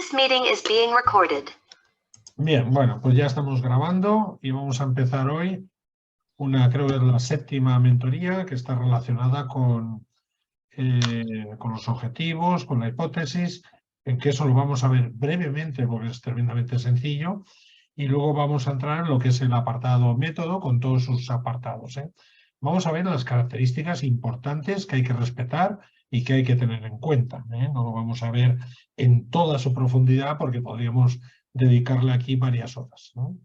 This meeting is being recorded. Bien, bueno, pues ya estamos grabando y vamos a empezar hoy creo que es la séptima mentoría que está relacionada con los objetivos, con la hipótesis, en que eso lo vamos a ver brevemente porque es tremendamente sencillo y luego vamos a entrar en lo que es el apartado método con todos sus apartados. Vamos a ver las características importantes que hay que respetar y que hay que tener en cuenta. No lo vamos a ver en toda su profundidad porque podríamos dedicarle aquí varias horas, ¿no?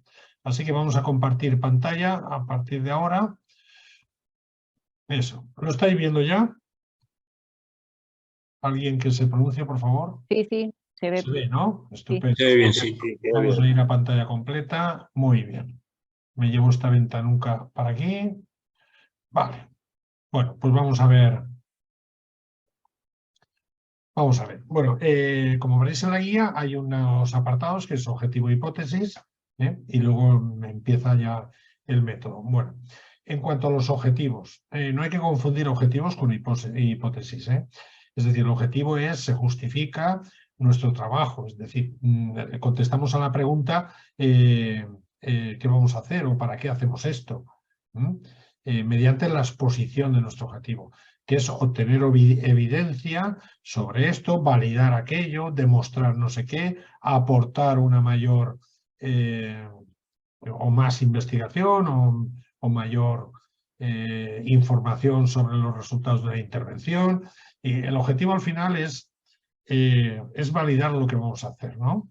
Así que vamos a compartir pantalla a partir de ahora. Eso, ¿lo estáis viendo ya? ¿Alguien que se pronuncie, por favor? Sí, sí, se ve. Se ve, ¿no? Estupendo. Se ve bien, sí. Vamos a ir a pantalla completa. Muy bien. Me llevo esta ventanuca para aquí. Vale. Bueno, pues vamos a ver. Vamos a ver. Bueno, como veréis en la guía, hay unos apartados que es objetivo e hipótesis, y luego empieza ya el método. Bueno, en cuanto a los objetivos, no hay que confundir objetivos con hipótesis. Es decir, el objetivo se justifica nuestro trabajo, es decir, contestamos a la pregunta ¿qué vamos a hacer o para qué hacemos esto? Mediante la exposición de nuestro objetivo, que es obtener evidencia sobre esto, validar aquello, demostrar no sé qué, aportar una mayor o más investigación o mayor información sobre los resultados de la intervención. Y el objetivo al final es validar lo que vamos a hacer, ¿no?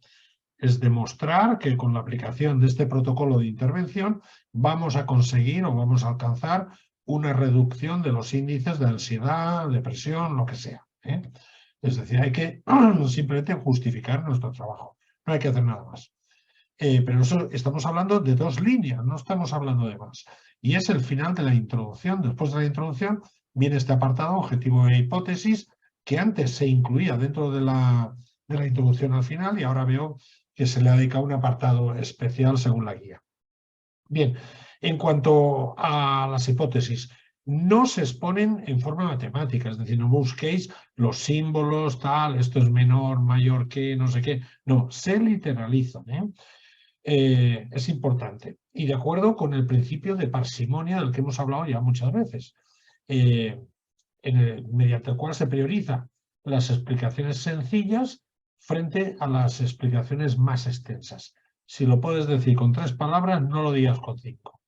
Es demostrar que con la aplicación de este protocolo de intervención vamos a conseguir o vamos a alcanzar una reducción de los índices de ansiedad, depresión, lo que sea. Es decir, hay que simplemente justificar nuestro trabajo. No hay que hacer nada más. Pero eso estamos hablando de dos líneas, no estamos hablando de más. Y es el final de la introducción. Después de la introducción viene este apartado, objetivo e hipótesis, que antes se incluía dentro de la introducción al final y ahora veo que se le ha dedicado un apartado especial según la guía. Bien, en cuanto a las hipótesis, no se exponen en forma matemática, es decir, no busquéis los símbolos, tal, esto es menor, mayor que, no sé qué. No, se literalizan. Es importante. Y de acuerdo con el principio de parsimonia del que hemos hablado ya muchas veces, mediante el cual se prioriza las explicaciones sencillas frente a las explicaciones más extensas. Si lo puedes decir con 3 palabras, no lo digas con 5.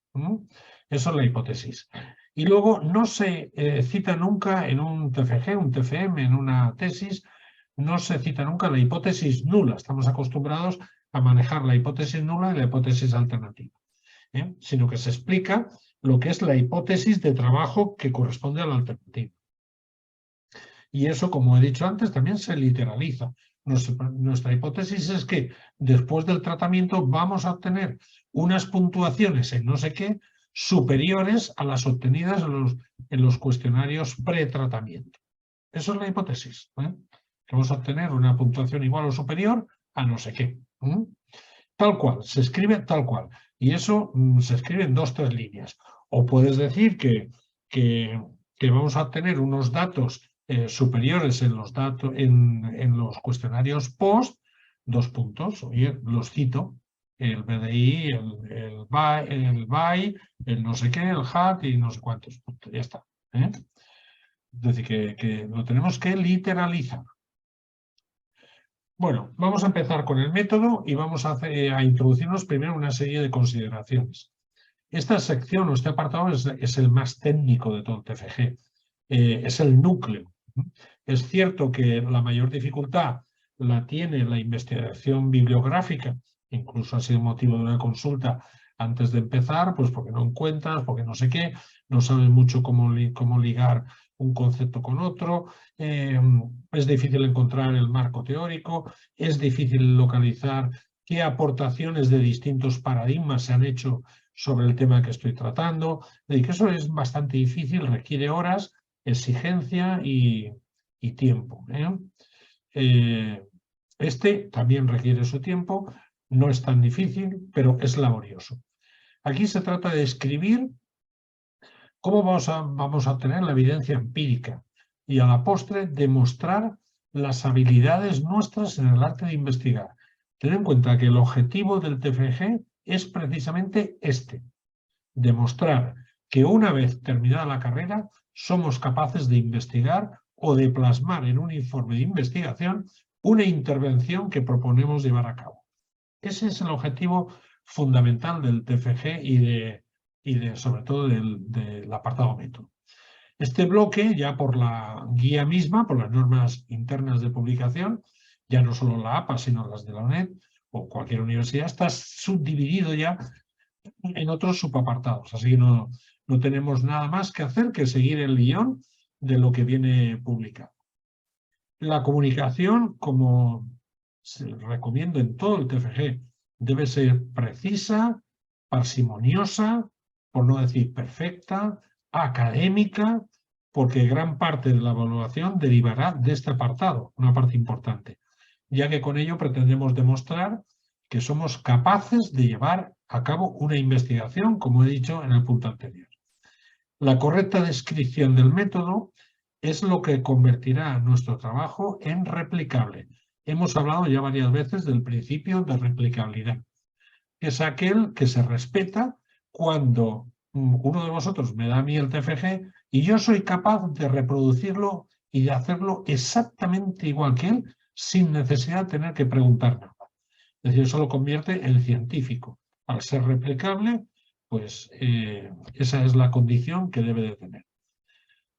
Eso es la hipótesis. Y luego no se cita nunca en un TFG, un TFM, en una tesis, no se cita nunca la hipótesis nula. Estamos acostumbrados a manejar la hipótesis nula y la hipótesis alternativa, sino que se explica lo que es la hipótesis de trabajo que corresponde a la alternativa. Y eso, como he dicho antes, también se literaliza. Nuestra hipótesis es que después del tratamiento vamos a obtener unas puntuaciones en no sé qué superiores a las obtenidas en los cuestionarios pretratamiento. Eso es la hipótesis. Que vamos a obtener una puntuación igual o superior a no sé qué. Tal cual, se escribe tal cual. Y eso se escribe en 2 o 3 líneas. O puedes decir que vamos a obtener unos datos superiores en los cuestionarios post, 2 puntos, oye, los cito, el BDI, el BAI, el no sé qué, el HAT y no sé cuántos puntos, ya está. Es decir, que lo tenemos que literalizar. Bueno, vamos a empezar con el método y vamos a introducirnos primero una serie de consideraciones. Esta sección o este apartado es el más técnico de todo el TFG, es el núcleo. Es cierto que la mayor dificultad la tiene la investigación bibliográfica, incluso ha sido motivo de una consulta antes de empezar, pues porque no encuentras, porque no sé qué, no sabes mucho cómo ligar un concepto con otro, es difícil encontrar el marco teórico, es difícil localizar qué aportaciones de distintos paradigmas se han hecho sobre el tema que estoy tratando, y que eso es bastante difícil, requiere horas, exigencia y tiempo. Este también requiere su tiempo, no es tan difícil, pero es laborioso. Aquí se trata de describir cómo vamos a obtener la evidencia empírica y a la postre demostrar las habilidades nuestras en el arte de investigar. Ten en cuenta que el objetivo del TFG es precisamente este: demostrar que una vez terminada la carrera somos capaces de investigar o de plasmar en un informe de investigación una intervención que proponemos llevar a cabo. Ese es el objetivo fundamental del TFG y sobre todo del apartado método. Este bloque, ya por la guía misma, por las normas internas de publicación, ya no solo la APA, sino las de la UNED o cualquier universidad, está subdividido ya en otros subapartados. Así que no tenemos nada más que hacer que seguir el guión de lo que viene publicado. La comunicación, como se recomiendo en todo el TFG, debe ser precisa, parsimoniosa, por no decir perfecta, académica, porque gran parte de la evaluación derivará de este apartado, una parte importante, ya que con ello pretendemos demostrar que somos capaces de llevar a cabo una investigación, como he dicho en el punto anterior. La correcta descripción del método es lo que convertirá nuestro trabajo en replicable. Hemos hablado ya varias veces del principio de replicabilidad. Es aquel que se respeta cuando uno de vosotros me da a mí el TFG y yo soy capaz de reproducirlo y de hacerlo exactamente igual que él, sin necesidad de tener que preguntar nada. Es decir, eso lo convierte en científico. Al ser replicable, pues esa es la condición que debe de tener.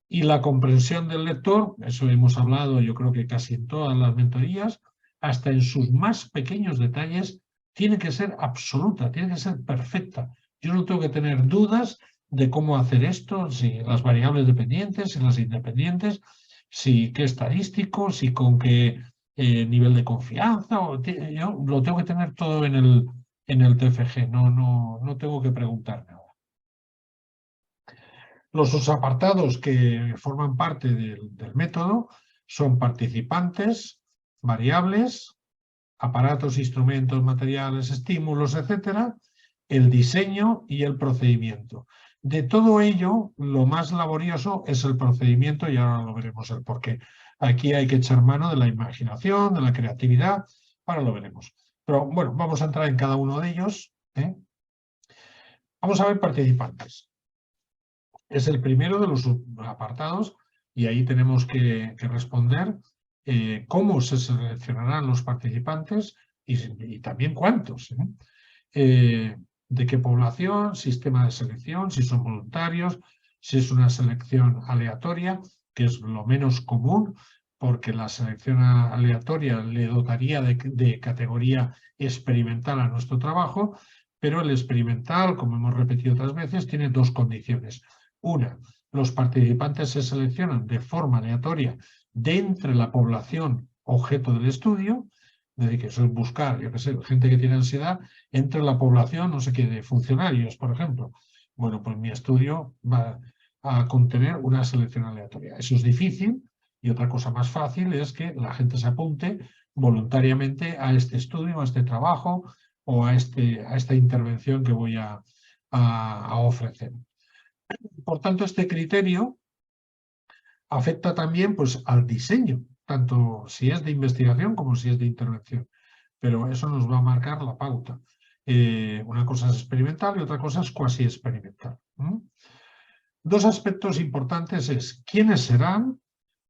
Y la comprensión del lector, eso hemos hablado yo creo que casi en todas las mentorías, hasta en sus más pequeños detalles, tiene que ser absoluta, tiene que ser perfecta. Yo no tengo que tener dudas de cómo hacer esto, si las variables dependientes, si las independientes, si qué estadístico, si con qué nivel de confianza. Yo lo tengo que tener todo en el TFG, no tengo que preguntar nada. Los subapartados que forman parte del método son participantes, variables, aparatos, instrumentos, materiales, estímulos, etcétera, el diseño y el procedimiento. De todo ello, lo más laborioso es el procedimiento y ahora lo veremos el porqué. Aquí hay que echar mano de la imaginación, de la creatividad, ahora lo veremos. Pero bueno, vamos a entrar en cada uno de ellos. Vamos a ver participantes. Es el primero de los apartados y ahí tenemos que responder cómo se seleccionarán los participantes y también cuántos. De qué población, sistema de selección, si son voluntarios, si es una selección aleatoria, que es lo menos común, porque la selección aleatoria le dotaría de categoría experimental a nuestro trabajo, pero el experimental, como hemos repetido otras veces, tiene dos condiciones. Una, los participantes se seleccionan de forma aleatoria de entre la población objeto del estudio, es decir, que eso es buscar, yo qué sé, gente que tiene ansiedad, entre la población, no sé qué, de funcionarios, por ejemplo. Bueno, pues mi estudio va a contener una selección aleatoria. Eso es difícil y otra cosa más fácil es que la gente se apunte voluntariamente a este estudio, a este trabajo o a esta intervención que voy a ofrecer. Por tanto, este criterio afecta también pues, al diseño, tanto si es de investigación como si es de intervención. Pero eso nos va a marcar la pauta. Una cosa es experimental y otra cosa es cuasi experimental. Dos aspectos importantes es quiénes serán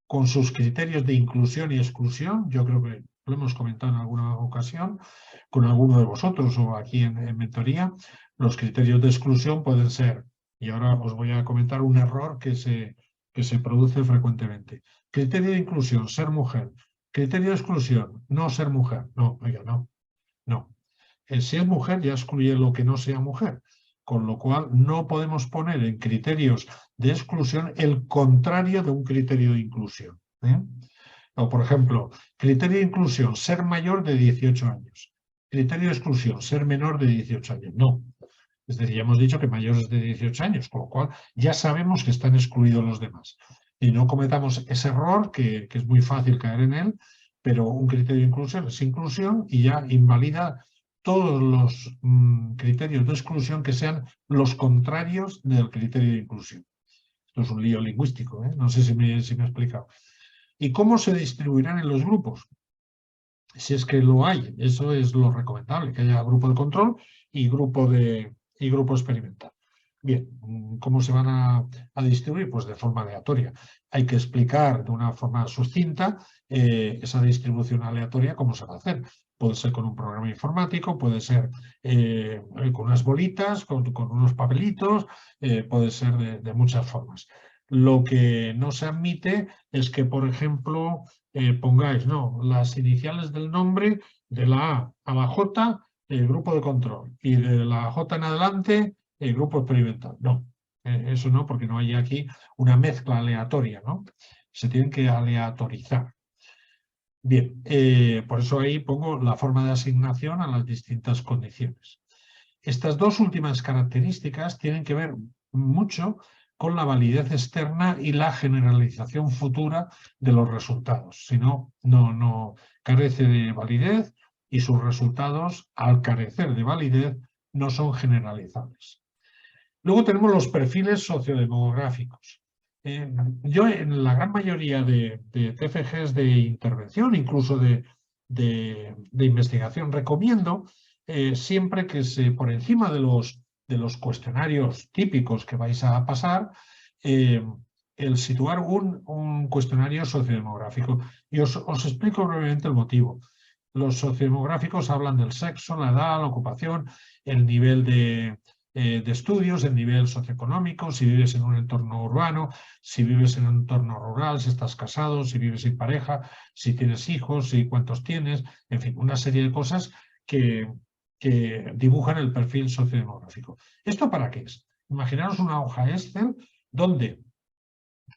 con sus criterios de inclusión y exclusión. Yo creo que lo hemos comentado en alguna ocasión con alguno de vosotros o aquí en mentoría. Los criterios de exclusión pueden ser, y ahora os voy a comentar un error que se produce frecuentemente. Criterio de inclusión, ser mujer. Criterio de exclusión, no ser mujer. No, oiga, no. Si es mujer ya excluye lo que no sea mujer. Con lo cual no podemos poner en criterios de exclusión el contrario de un criterio de inclusión. O, por ejemplo, criterio de inclusión, ser mayor de 18 años. Criterio de exclusión, ser menor de 18 años. No. Es decir, ya hemos dicho que mayores de 18 años, con lo cual ya sabemos que están excluidos los demás. Y no cometamos ese error, que es muy fácil caer en él, pero un criterio de inclusión es inclusión y ya invalida todos los criterios de exclusión que sean los contrarios del criterio de inclusión. Esto es un lío lingüístico, no sé si me he explicado. ¿Y cómo se distribuirán en los grupos? Si es que lo hay, eso es lo recomendable, que haya grupo de control y grupo experimental. Bien, ¿cómo se van a distribuir? Pues de forma aleatoria. Hay que explicar de una forma sucinta esa distribución aleatoria, cómo se va a hacer. Puede ser con un programa informático, puede ser con unas bolitas, con unos papelitos, puede ser de muchas formas. Lo que no se admite es que, por ejemplo, pongáis, no, las iniciales del nombre de la A a la J, el grupo de control, y de la J en adelante, el grupo experimental. No, eso no, porque no hay aquí una mezcla aleatoria, ¿no? Se tienen que aleatorizar. Bien, por eso ahí pongo la forma de asignación a las distintas condiciones. Estas dos últimas características tienen que ver mucho con la validez externa y la generalización futura de los resultados. Si no, no carece de validez y sus resultados, al carecer de validez, no son generalizables. Luego tenemos los perfiles sociodemográficos. Yo en la gran mayoría de TFGs de intervención, incluso de investigación, recomiendo siempre que por encima de los cuestionarios típicos que vais a pasar, el situar un cuestionario sociodemográfico. Y os explico brevemente el motivo. Los sociodemográficos hablan del sexo, la edad, la ocupación, el nivel de estudios, el nivel socioeconómico, si vives en un entorno urbano, si vives en un entorno rural, si estás casado, si vives sin pareja, si tienes hijos, si cuántos tienes, en fin, una serie de cosas que dibujan el perfil sociodemográfico. ¿Esto para qué es? Imaginaros una hoja Excel donde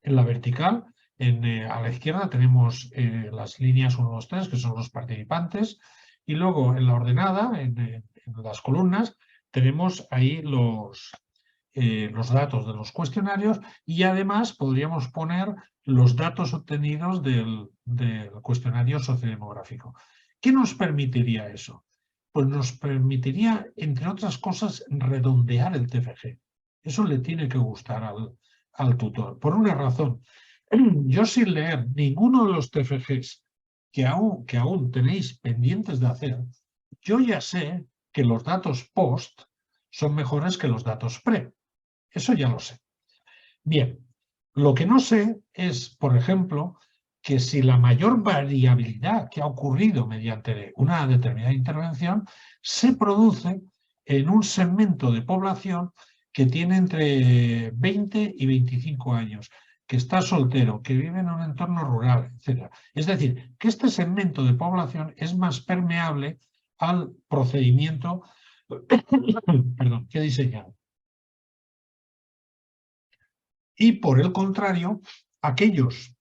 en la vertical, a la izquierda tenemos las líneas 1, 2, 3, que son los participantes, y luego en la ordenada, en las columnas, tenemos ahí los datos de los cuestionarios y además podríamos poner los datos obtenidos del cuestionario sociodemográfico. ¿Qué nos permitiría eso? Pues nos permitiría, entre otras cosas, redondear el TFG. Eso le tiene que gustar al tutor, por una razón. Yo sin leer ninguno de los TFGs que aún tenéis pendientes de hacer, yo ya sé que los datos post son mejores que los datos pre. Eso ya lo sé. Bien, lo que no sé es, por ejemplo, que si la mayor variabilidad que ha ocurrido mediante una determinada intervención se produce en un segmento de población que tiene entre 20 y 25 años, que está soltero, que vive en un entorno rural, etc. Es decir, que este segmento de población es más permeable al procedimiento perdón, que he diseñado. Y por el contrario, aquellos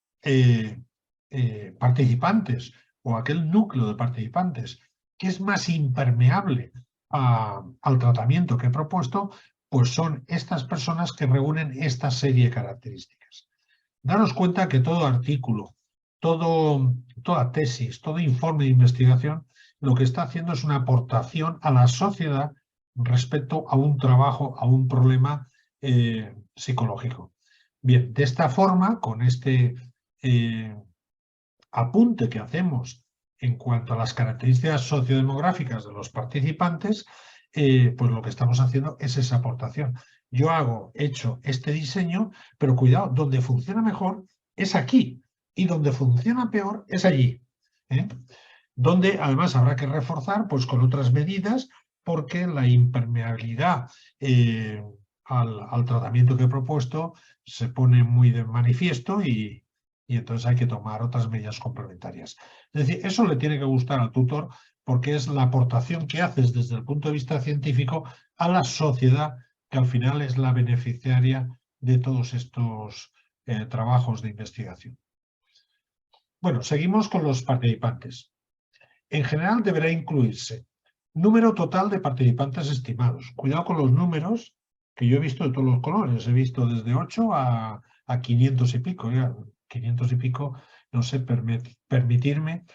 participantes o aquel núcleo de participantes que es más impermeable al tratamiento que he propuesto, pues son estas personas que reúnen esta serie de características. Daros cuenta que todo artículo, toda tesis, todo informe de investigación, lo que está haciendo es una aportación a la sociedad respecto a un trabajo, a un problema psicológico. Bien, de esta forma, con este apunte que hacemos en cuanto a las características sociodemográficas de los participantes, pues lo que estamos haciendo es esa aportación. Yo he hecho este diseño, pero cuidado, donde funciona mejor es aquí y donde funciona peor es allí. Donde además habrá que reforzar pues, con otras medidas porque la impermeabilidad al tratamiento que he propuesto se pone muy de manifiesto y entonces hay que tomar otras medidas complementarias. Es decir, eso le tiene que gustar al tutor porque es la aportación que haces desde el punto de vista científico a la sociedad, que al final es la beneficiaria de todos estos trabajos de investigación. Bueno, seguimos con los participantes. En general deberá incluirse número total de participantes estimados. Cuidado con los números, que yo he visto de todos los colores. He visto desde 8 a 500 y pico. Ya, 500 y pico, no sé, permitirme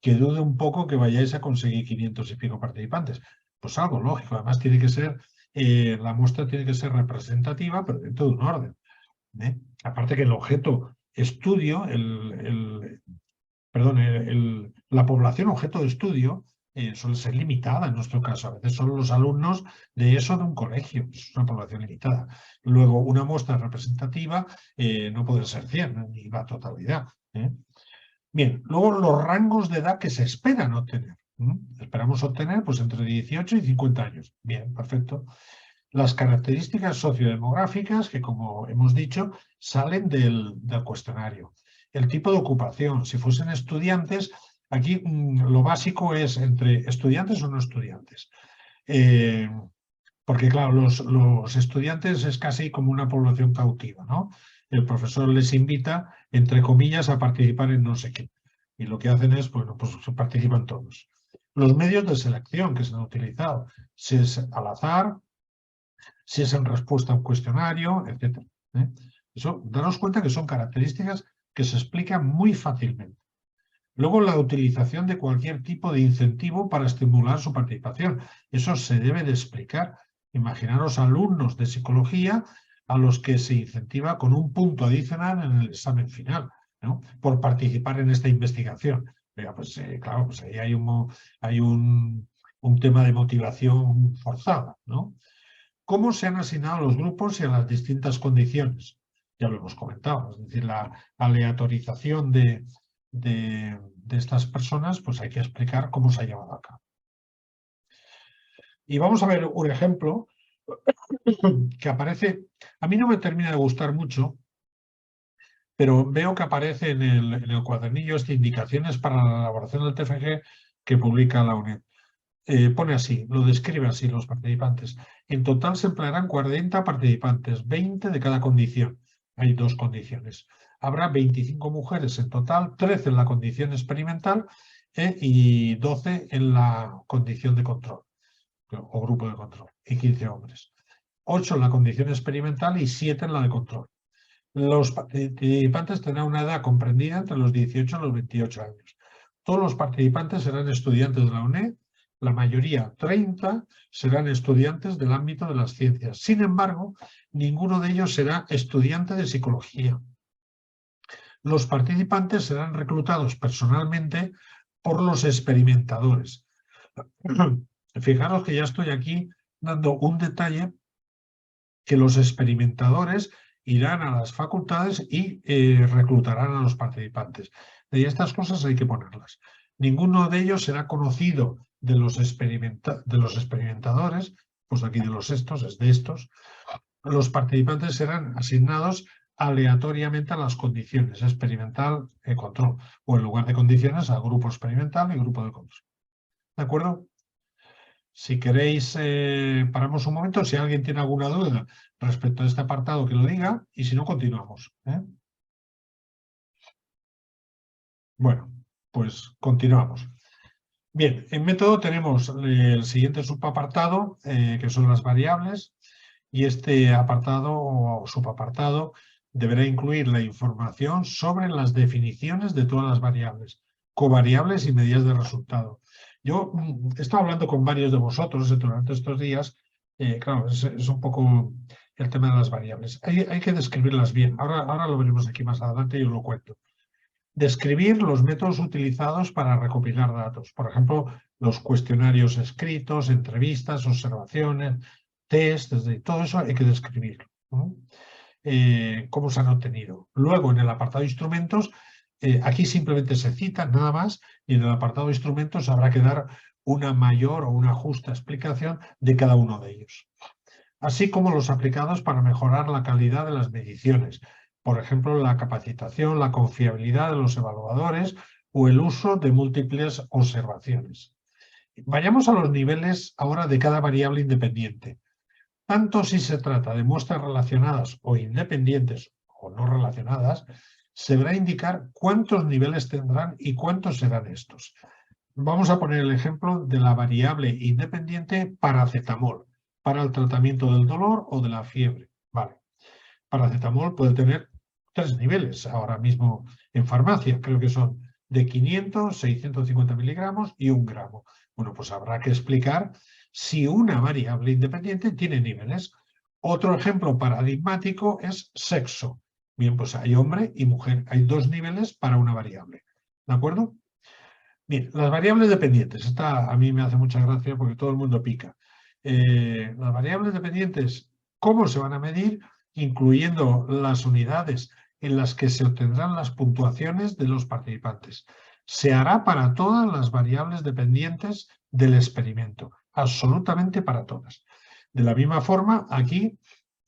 que dude un poco que vayáis a conseguir 500 y pico participantes. Pues algo lógico. Además tiene que ser, la muestra tiene que ser representativa, pero dentro de un orden. Aparte que el objeto estudio, la población objeto de estudio suele ser limitada en nuestro caso. A veces son los alumnos de un colegio, es una población limitada. Luego, una muestra representativa no puede ser 100, ni la totalidad. Bien, luego los rangos de edad que se esperan obtener. Esperamos obtener pues entre 18 y 50 años. Bien, perfecto. Las características sociodemográficas que, como hemos dicho, salen del cuestionario. El tipo de ocupación, si fuesen estudiantes, aquí lo básico es entre estudiantes o no estudiantes. Porque, claro, los estudiantes es casi como una población cautiva, ¿no? El profesor les invita, entre comillas, a participar en no sé qué. Y lo que hacen es, bueno, pues participan todos. Los medios de selección que se han utilizado, si es al azar, si es en respuesta a un cuestionario, etc. Eso, daros cuenta que son características que se explican muy fácilmente. Luego, la utilización de cualquier tipo de incentivo para estimular su participación. Eso se debe de explicar. Imaginaros alumnos de psicología a los que se incentiva con un punto adicional en el examen final, ¿no? Por participar en esta investigación. Pero, pues, claro, pues ahí hay un tema de motivación forzada, ¿no? ¿Cómo se han asignado los grupos y a las distintas condiciones? Ya lo hemos comentado, es decir, la aleatorización de estas personas, pues hay que explicar cómo se ha llevado a cabo. Y vamos a ver un ejemplo que aparece, a mí no me termina de gustar mucho, pero veo que aparece en el cuadernillo indicaciones para la elaboración del TFG que publica la UNED. Pone así, lo describe así los participantes. En total se emplearán 40 participantes, 20 de cada condición. Hay dos condiciones. Habrá 25 mujeres en total, 13 en la condición experimental y 12 en la condición de control, o grupo de control, y 15 hombres. 8 en la condición experimental y 7 en la de control. Los participantes tendrán una edad comprendida entre los 18 y los 28 años. Todos los participantes serán estudiantes de la UNED. La mayoría, 30, serán estudiantes del ámbito de las ciencias. Sin embargo, ninguno de ellos será estudiante de psicología. Los participantes serán reclutados personalmente por los experimentadores. Fijaros que ya estoy aquí dando un detalle que los experimentadores irán a las facultades y reclutarán a los participantes. Y estas cosas hay que ponerlas. Ninguno de ellos será conocido de los experimentadores, pues aquí de los estos, es de estos. Los participantes serán asignados aleatoriamente a las condiciones, experimental y control, o en lugar de condiciones a grupo experimental y grupo de control. ¿De acuerdo? Si queréis, paramos un momento. Si alguien tiene alguna duda respecto a este apartado, que lo diga, y si no, continuamos. Bueno, pues continuamos. Bien, en método tenemos el siguiente subapartado, que son las variables, y este apartado o subapartado deberá incluir la información sobre las definiciones de todas las variables, covariables y medidas de resultado. Yo he estado hablando con varios de vosotros durante estos días. Claro, es un poco el tema de las variables. Hay que describirlas bien. Ahora lo veremos aquí más adelante y os lo cuento. Describir los métodos utilizados para recopilar datos. Por ejemplo, los cuestionarios escritos, entrevistas, observaciones, test, todo eso hay que describirlo. Cómo se han obtenido. Luego, en el apartado de instrumentos, aquí simplemente se citan nada más, y en el apartado de instrumentos habrá que dar una mayor o una justa explicación de cada uno de ellos. Así como los aplicados para mejorar la calidad de las mediciones. Por ejemplo, la capacitación, la confiabilidad de los evaluadores o el uso de múltiples observaciones. Vayamos a los niveles ahora de cada variable independiente. Tanto si se trata de muestras relacionadas o independientes o no relacionadas, se deberá indicar cuántos niveles tendrán y cuántos serán estos. Vamos a poner el ejemplo de la variable independiente paracetamol para el tratamiento del dolor o de la fiebre. Vale. Paracetamol puede tener 3 niveles ahora mismo en farmacia. Creo que son de 500, 650 miligramos y 1 gramo. Bueno, pues habrá que explicar si una variable independiente tiene niveles. Otro ejemplo paradigmático es sexo. Bien, pues hay hombre y mujer. Hay 2 niveles para una variable. ¿De acuerdo? Bien, las variables dependientes. Esta a mí me hace mucha gracia porque todo el mundo pica. Las variables dependientes, ¿cómo se van a medir? Incluyendo las unidades en las que se obtendrán las puntuaciones de los participantes. Se hará para todas las variables dependientes del experimento, absolutamente para todas. De la misma forma, aquí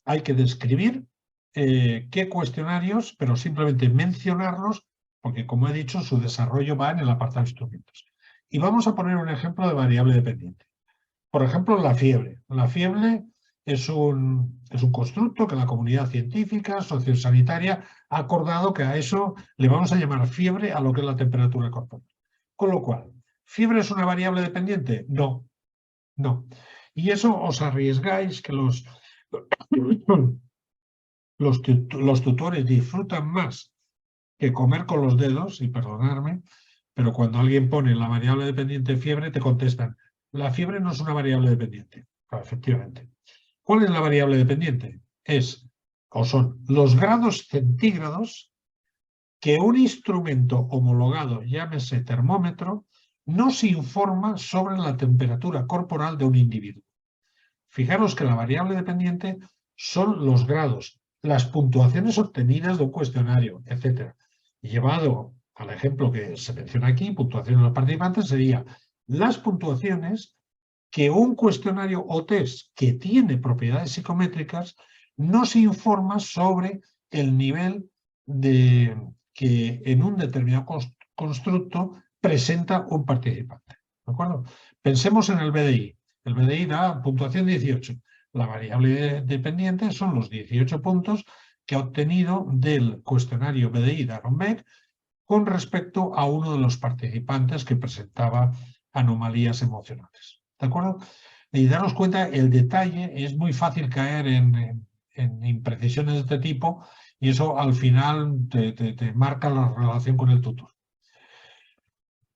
hay que describir qué cuestionarios, pero simplemente mencionarlos, porque como he dicho, su desarrollo va en el apartado de instrumentos. Y vamos a poner un ejemplo de variable dependiente. Por ejemplo, la fiebre. La fiebre es un constructo que la comunidad científica, sociosanitaria, ha acordado que a eso le vamos a llamar fiebre a lo que es la temperatura corporal. Con lo cual, ¿fiebre es una variable dependiente? No, no. Y eso os arriesgáis que los tutores disfrutan más que comer con los dedos, y perdonadme, pero cuando alguien pone la variable dependiente fiebre, te contestan, la fiebre no es una variable dependiente. Claro, efectivamente. ¿Cuál es la variable dependiente? Son los grados centígrados que un instrumento homologado, llámese termómetro, nos informa sobre la temperatura corporal de un individuo. Fijaros que la variable dependiente son los grados, las puntuaciones obtenidas de un cuestionario, etc. Llevado al ejemplo que se menciona aquí, puntuaciones de los participantes, sería las puntuaciones que un cuestionario o test que tiene propiedades psicométricas nos informa sobre el nivel que en un determinado constructo presenta un participante. ¿De acuerdo? Pensemos en el BDI. El BDI da puntuación 18. La variable dependiente son los 18 puntos que ha obtenido del cuestionario BDI de Aaron Beck con respecto a uno de los participantes que presentaba anomalías emocionales. ¿De acuerdo? Y daros cuenta, el detalle, es muy fácil caer en imprecisiones de este tipo y eso al final te marca la relación con el tutor.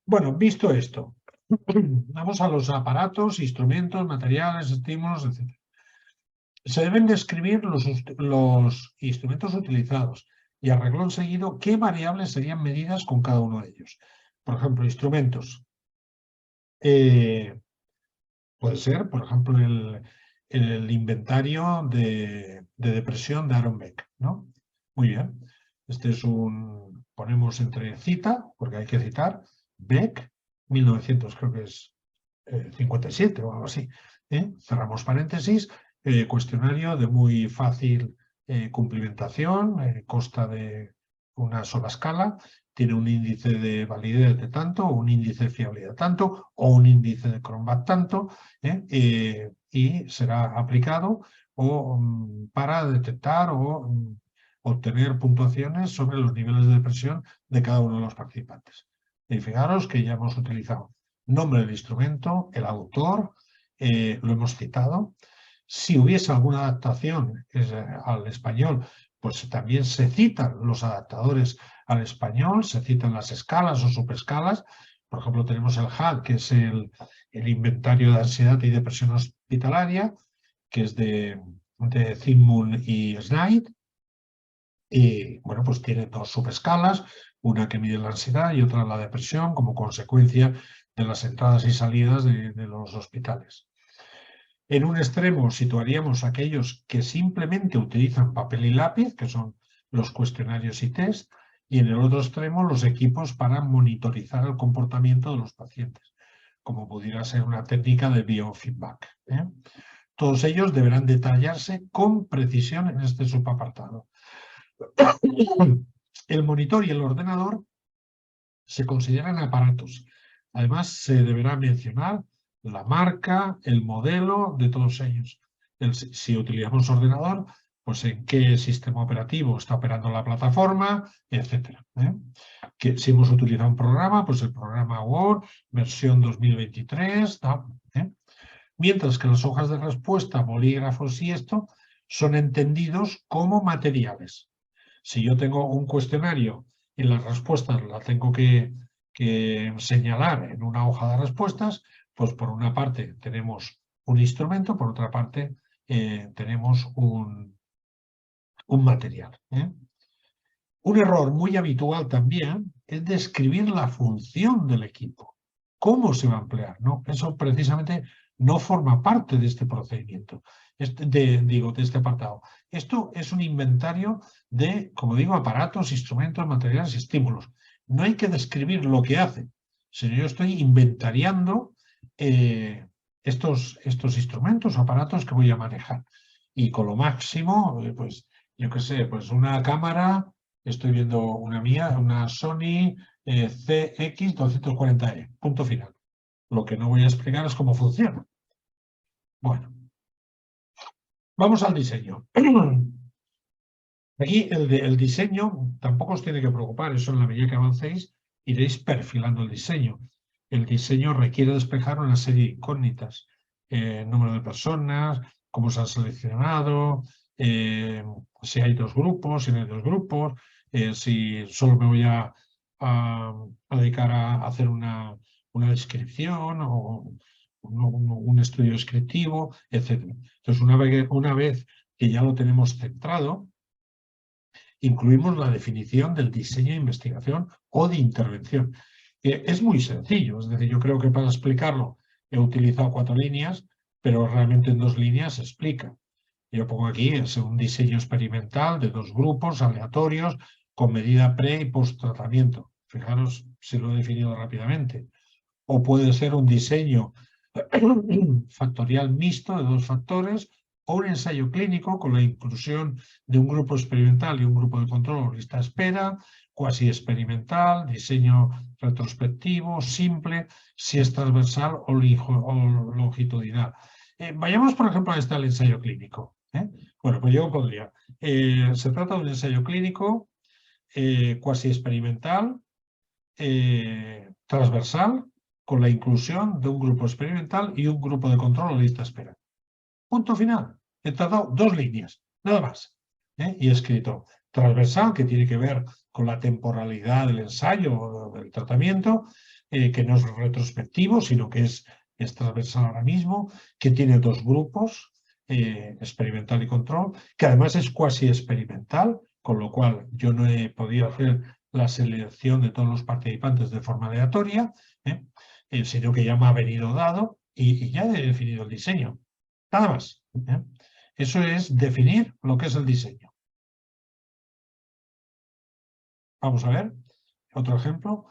Bueno, visto esto, vamos a los aparatos, instrumentos, materiales, estímulos, etc. Se deben describir los instrumentos utilizados y a renglón seguido qué variables serían medidas con cada uno de ellos. Por ejemplo, instrumentos. Puede ser, por ejemplo, el inventario de depresión de Aaron Beck, ¿no? Muy bien. Este es ponemos entre cita, porque hay que citar, Beck, 1900, creo que es 57 o algo así. Cerramos paréntesis, cuestionario de muy fácil cumplimentación, consta de una sola escala, tiene un índice de validez de tanto, un índice de fiabilidad tanto, o un índice de Cronbach tanto, y será aplicado para detectar o obtener puntuaciones sobre los niveles de depresión de cada uno de los participantes. Y fijaros que ya hemos utilizado nombre del instrumento, el autor, lo hemos citado. Si hubiese alguna adaptación al español, pues también se citan los adaptadores al español, se citan las escalas o subescalas. Por ejemplo, tenemos el HAD, que es el inventario de ansiedad y depresión hospitalaria, que es de Zygmunt y Schneid. Y bueno, pues tiene dos subescalas, una que mide la ansiedad y otra la depresión como consecuencia de las entradas y salidas de los hospitales. En un extremo situaríamos aquellos que simplemente utilizan papel y lápiz, que son los cuestionarios y test, y en el otro extremo los equipos para monitorizar el comportamiento de los pacientes, como pudiera ser una técnica de biofeedback. Todos ellos deberán detallarse con precisión en este subapartado. El monitor y el ordenador se consideran aparatos. Además, se deberá mencionar la marca, el modelo de todos ellos. Si utilizamos ordenador, pues en qué sistema operativo está operando la plataforma, etc. Que si hemos utilizado un programa, pues el programa Word, versión 2023, mientras que las hojas de respuesta, bolígrafos y esto, son entendidos como materiales. Si yo tengo un cuestionario y las respuestas las tengo que señalar en una hoja de respuestas, pues por una parte tenemos un instrumento, por otra parte tenemos un material. Un error muy habitual también es describir la función del equipo, cómo se va a emplear, ¿no? Eso precisamente no forma parte de este procedimiento, de este apartado. Esto es un inventario de, como digo, aparatos, instrumentos, materiales y estímulos. No hay que describir lo que hace, sino yo estoy inventariando estos instrumentos, aparatos que voy a manejar. Y con lo máximo, pues, yo qué sé, pues una cámara, estoy viendo una mía, una Sony CX240E, punto final. Lo que no voy a explicar es cómo funciona. Bueno, vamos al diseño. Aquí el diseño tampoco os tiene que preocupar, eso en la medida que avancéis iréis perfilando el diseño. El diseño requiere despejar una serie de incógnitas, número de personas, cómo se han seleccionado, si hay dos grupos, si no hay dos grupos, si solo me voy a dedicar a hacer una descripción o un estudio descriptivo, etc. Entonces, una vez que ya lo tenemos centrado, incluimos la definición del diseño de investigación o de intervención. Es muy sencillo, es decir, yo creo que para explicarlo he utilizado 4 líneas, pero realmente en 2 líneas se explica. Yo pongo aquí, es un diseño experimental de 2 grupos aleatorios con medida pre y post tratamiento. Fijaros si lo he definido rápidamente. O puede ser un diseño factorial mixto de 2 factores, o un ensayo clínico con la inclusión de un grupo experimental y un grupo de control o lista de espera, cuasi experimental, diseño retrospectivo, simple, si es transversal o longitudinal. Vayamos, por ejemplo, a este al ensayo clínico. Bueno, pues yo podría. Se trata de un ensayo clínico cuasi experimental, transversal, con la inclusión de un grupo experimental y un grupo de control o lista de espera. Punto final. He tardado 2 líneas, nada más. Y he escrito transversal, que tiene que ver con la temporalidad del ensayo o del tratamiento, que no es retrospectivo, sino que es transversal ahora mismo, que tiene 2 grupos, experimental y control, que además es cuasi experimental, con lo cual yo no he podido hacer la selección de todos los participantes de forma aleatoria, sino que ya me ha venido dado y ya he definido el diseño. Nada más. Eso es definir lo que es el diseño. Vamos a ver otro ejemplo.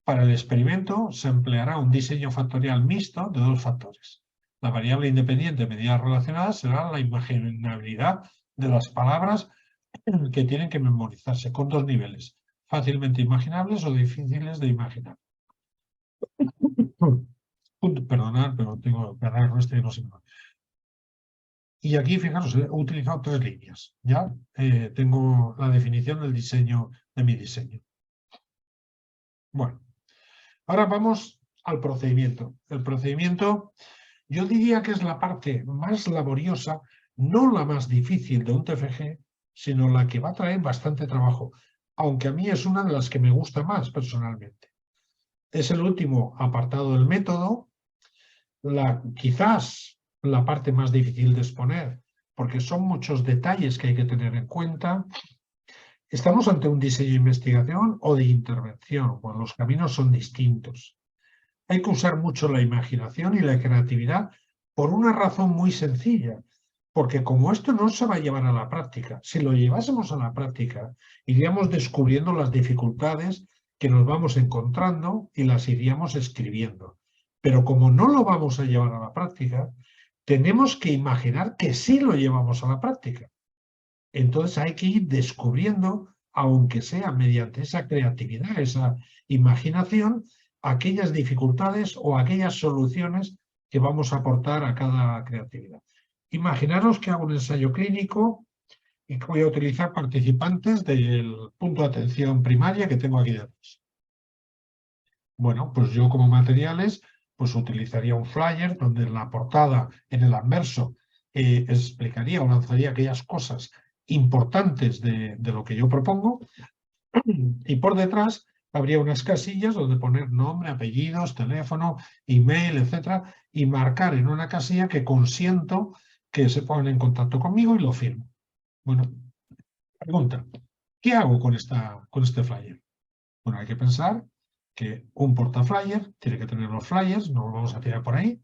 Para el experimento se empleará un diseño factorial mixto de 2 factores. La variable independiente de medidas relacionadas será la imaginabilidad de las palabras que tienen que memorizarse, con 2 niveles, fácilmente imaginables o difíciles de imaginar. Perdonad, pero tengo que agarrar este que no se me va. Y aquí, fijaros, he utilizado 3 líneas. Ya tengo la definición del diseño, de mi diseño. Bueno, ahora vamos al procedimiento. El procedimiento, yo diría que es la parte más laboriosa, no la más difícil de un TFG, sino la que va a traer bastante trabajo, aunque a mí es una de las que me gusta más personalmente. Es el último apartado del método, quizás la parte más difícil de exponer, porque son muchos detalles que hay que tener en cuenta. Estamos ante un diseño de investigación o de intervención, cuando los caminos son distintos. Hay que usar mucho la imaginación y la creatividad por una razón muy sencilla, porque como esto no se va a llevar a la práctica, si lo llevásemos a la práctica, iríamos descubriendo las dificultades que nos vamos encontrando y las iríamos escribiendo. Pero como no lo vamos a llevar a la práctica, tenemos que imaginar que sí lo llevamos a la práctica. Entonces hay que ir descubriendo, aunque sea mediante esa creatividad, esa imaginación, aquellas dificultades o aquellas soluciones que vamos a aportar a cada creatividad. Imaginaros que hago un ensayo clínico y que voy a utilizar participantes del punto de atención primaria que tengo aquí detrás. Bueno, pues yo como materiales pues utilizaría un flyer donde en la portada, en el anverso, explicaría o lanzaría aquellas cosas importantes de lo que yo propongo, y por detrás habría unas casillas donde poner nombre, apellidos, teléfono, email, etcétera, y marcar en una casilla que consiento que se pongan en contacto conmigo y lo firmo. Bueno, pregunta, ¿qué hago con este flyer? Bueno, hay que pensar que un portaflyer tiene que tener los flyers, no los vamos a tirar por ahí,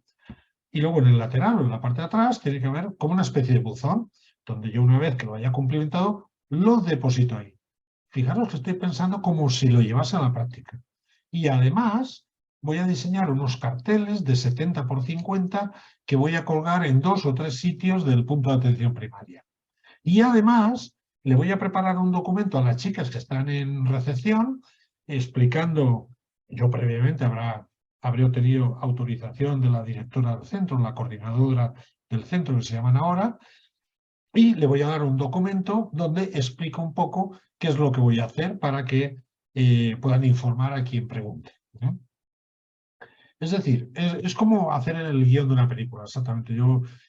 y luego en el lateral o en la parte de atrás tiene que haber como una especie de buzón, donde yo una vez que lo haya cumplimentado, lo deposito ahí. Fijaros que estoy pensando como si lo llevase a la práctica. Y además voy a diseñar unos carteles de 70 por 50 que voy a colgar en 2 o 3 sitios del punto de atención primaria. Y además le voy a preparar un documento a las chicas que están en recepción explicando, yo previamente habré obtenido autorización de la directora del centro, la coordinadora del centro que se llaman ahora, y le voy a dar un documento donde explico un poco qué es lo que voy a hacer para que puedan informar a quien pregunte, ¿no? Es decir, es como hacer el guión de una película, exactamente.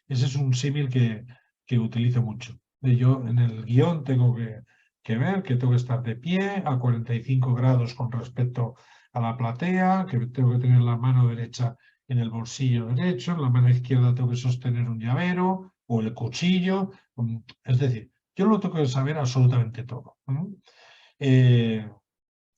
Ese es un símil que utilizo mucho. Yo en el guión tengo que ver que tengo que estar de pie a 45 grados con respecto a la platea, que tengo que tener la mano derecha en el bolsillo derecho, en la mano izquierda tengo que sostener un llavero o el cuchillo. Es decir, yo lo tengo que saber absolutamente todo.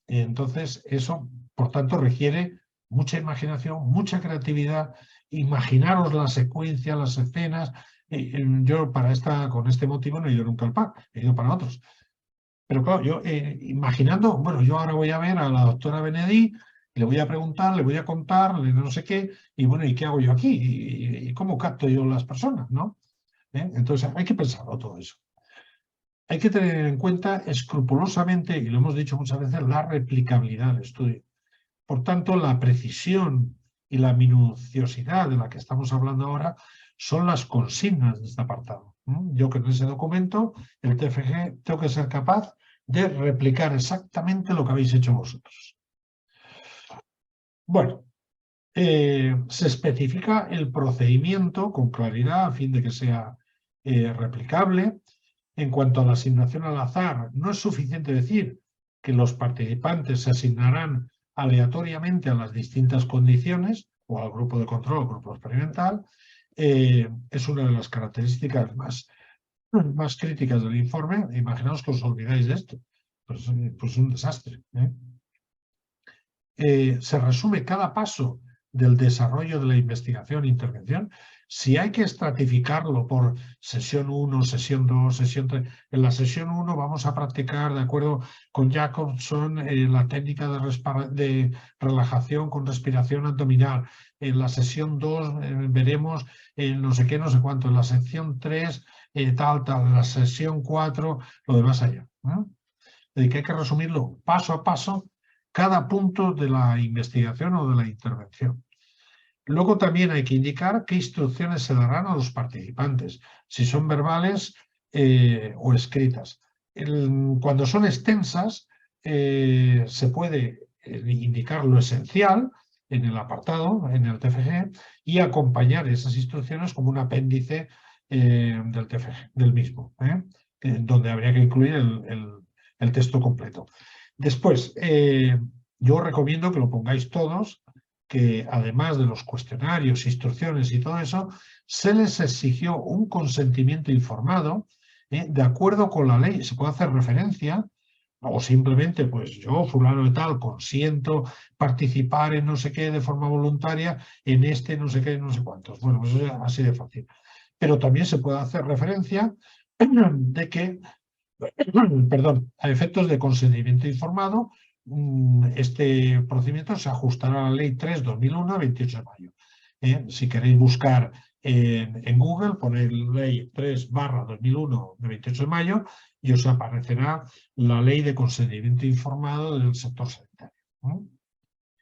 Entonces, eso, por tanto, requiere mucha imaginación, mucha creatividad, imaginaros la secuencia, las escenas. Yo con este motivo no he ido nunca al PAC, he ido para otros. Pero claro, yo imaginando, bueno, yo ahora voy a ver a la doctora Benedí, le voy a preguntar, le voy a contar, no sé qué, y bueno, ¿y qué hago yo aquí? ¿Y cómo capto yo las personas, no? Entonces hay que pensarlo todo eso. Hay que tener en cuenta escrupulosamente, y lo hemos dicho muchas veces, la replicabilidad del estudio. Por tanto, la precisión y la minuciosidad de la que estamos hablando ahora son las consignas de este apartado. Yo que en ese documento, el TFG, tengo que ser capaz de replicar exactamente lo que habéis hecho vosotros. Bueno, se especifica el procedimiento con claridad a fin de que sea replicable. En cuanto a la asignación al azar, no es suficiente decir que los participantes se asignarán aleatoriamente a las distintas condiciones o al grupo de control o grupo experimental. Es una de las características más críticas del informe. Imaginaos que os olvidáis de esto. Pues un desastre. Se resume cada paso del desarrollo de la investigación e intervención. Si hay que estratificarlo por sesión 1, sesión 2, sesión 3, en la sesión 1 vamos a practicar, de acuerdo con Jacobson, la técnica de relajación con respiración abdominal. En la sesión 2 veremos no sé qué, no sé cuánto. En la sección 3, tal. En la sesión 4, lo demás allá. Es decir, que hay que resumirlo paso a paso cada punto de la investigación o de la intervención. Luego también hay que indicar qué instrucciones se darán a los participantes, si son verbales o escritas. Cuando son extensas, se puede indicar lo esencial en el apartado, en el TFG, y acompañar esas instrucciones como un apéndice del TFG, del mismo, donde habría que incluir el texto completo. Después, yo recomiendo que lo pongáis todos, que además de los cuestionarios, instrucciones y todo eso, se les exigió un consentimiento informado de acuerdo con la ley. Se puede hacer referencia o simplemente, pues yo, fulano de tal, consiento participar en no sé qué de forma voluntaria, en este no sé qué, no sé cuántos. Bueno, pues es así de fácil. Pero también se puede hacer referencia de que perdón, a efectos de consentimiento informado, este procedimiento se ajustará a la Ley 3/2001, 28 de mayo. Si queréis buscar en Google, ponéis Ley 3/2001 de 28 de mayo y os aparecerá la Ley de Consentimiento Informado del sector sanitario.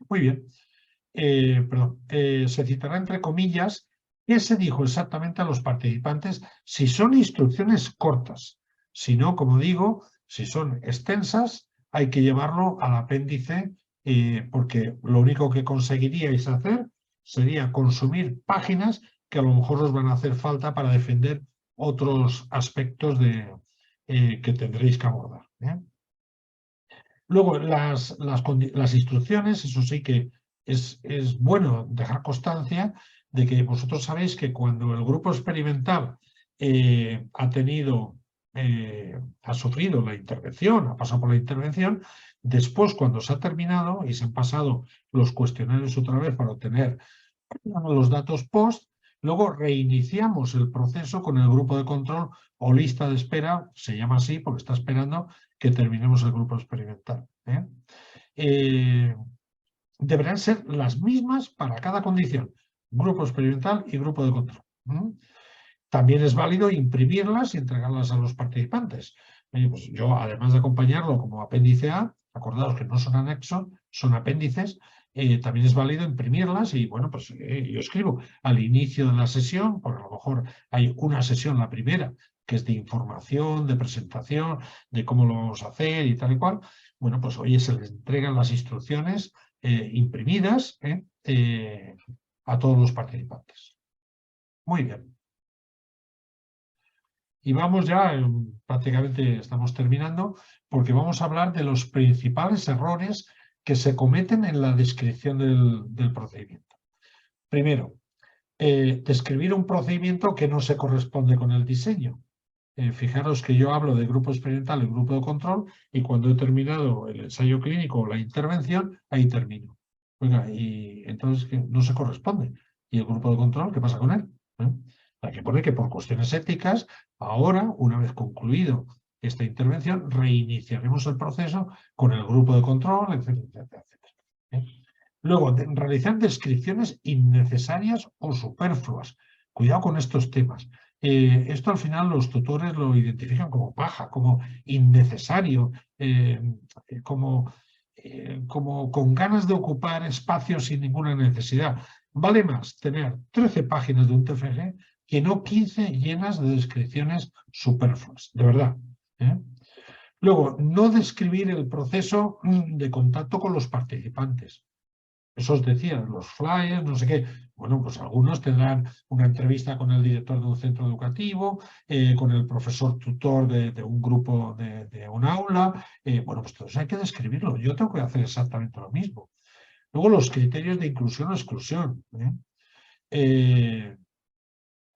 Muy bien. Se citará entre comillas qué se dijo exactamente a los participantes si son instrucciones cortas. Si no, como digo, si son extensas, hay que llevarlo al apéndice porque lo único que conseguiríais hacer sería consumir páginas que a lo mejor os van a hacer falta para defender otros aspectos que tendréis que abordar. Luego, las instrucciones, eso sí que es bueno dejar constancia de que vosotros sabéis que cuando el grupo experimental ha tenido ha sufrido la intervención, ha pasado por la intervención, después cuando se ha terminado y se han pasado los cuestionarios otra vez para obtener los datos post, luego reiniciamos el proceso con el grupo de control o lista de espera, se llama así porque está esperando que terminemos el grupo experimental. Deberán ser las mismas para cada condición, grupo experimental y grupo de control. También es válido imprimirlas y entregarlas a los participantes. Pues yo, además de acompañarlo como apéndice A, acordaos que no son anexos, son apéndices, también es válido imprimirlas y, bueno, pues yo escribo al inicio de la sesión, porque a lo mejor hay una sesión, la primera, que es de información, de presentación, de cómo lo vamos a hacer y tal y cual. Bueno, pues oye, se les entregan las instrucciones imprimidas a todos los participantes. Muy bien. Y vamos ya, prácticamente estamos terminando, porque vamos a hablar de los principales errores que se cometen en la descripción del procedimiento. Primero, describir un procedimiento que no se corresponde con el diseño. Fijaros que yo hablo de grupo experimental y grupo de control y cuando he terminado el ensayo clínico o la intervención, ahí termino. Oiga, y entonces que no se corresponde. ¿Y el grupo de control qué pasa con él? Hay que poner que por cuestiones éticas, ahora, una vez concluido esta intervención, reiniciaremos el proceso con el grupo de control, etcétera, etcétera, etcétera. Luego, realizar descripciones innecesarias o superfluas. Cuidado con estos temas. Esto al final los tutores lo identifican como paja, como innecesario, como con ganas de ocupar espacios sin ninguna necesidad. Vale más tener 13 páginas de un TFG que no 15 llenas de descripciones superfluas, de verdad. Luego, no describir el proceso de contacto con los participantes. Eso os decía, los flyers, no sé qué. Bueno, pues algunos tendrán una entrevista con el director de un centro educativo, con el profesor tutor de un grupo de un aula. Bueno, pues todo eso hay que describirlo. Yo tengo que hacer exactamente lo mismo. Luego los criterios de inclusión o exclusión.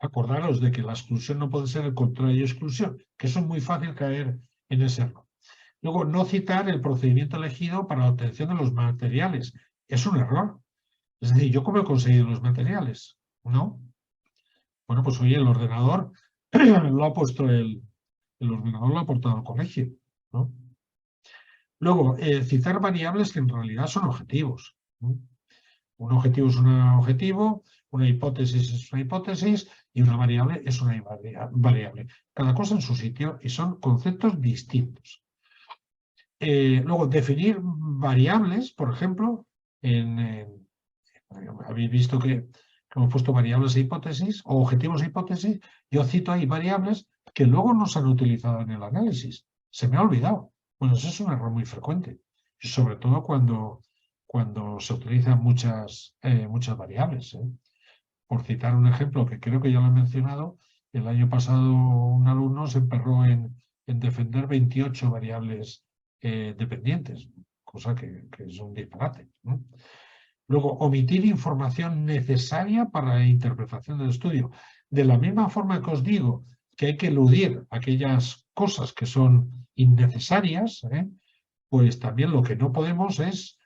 Acordaros de que la exclusión no puede ser el contrario de exclusión, que eso es muy fácil caer en ese error. Luego, no citar el procedimiento elegido para la obtención de los materiales. Es un error. Es decir, ¿yo cómo he conseguido los materiales? ¿No? Bueno, pues oye, el ordenador lo ha puesto el ordenador lo ha aportado al colegio, ¿no? Luego, citar variables que en realidad son objetivos, ¿no? Un objetivo es un objetivo, una hipótesis es una hipótesis y una variable es una variable. Cada cosa en su sitio y son conceptos distintos. Luego, definir variables, por ejemplo, habéis visto que hemos puesto variables e hipótesis o objetivos e hipótesis. Yo cito ahí variables que luego no se han utilizado en el análisis. Se me ha olvidado. Bueno, eso es un error muy frecuente. Y sobre todo cuando se utilizan muchas variables. Por citar un ejemplo que creo que ya lo he mencionado, el año pasado un alumno se emperró en defender 28 variables dependientes, cosa que es un disparate, ¿no? Luego, omitir información necesaria para la interpretación del estudio. De la misma forma que os digo que hay que eludir aquellas cosas que son innecesarias, pues también lo que no podemos es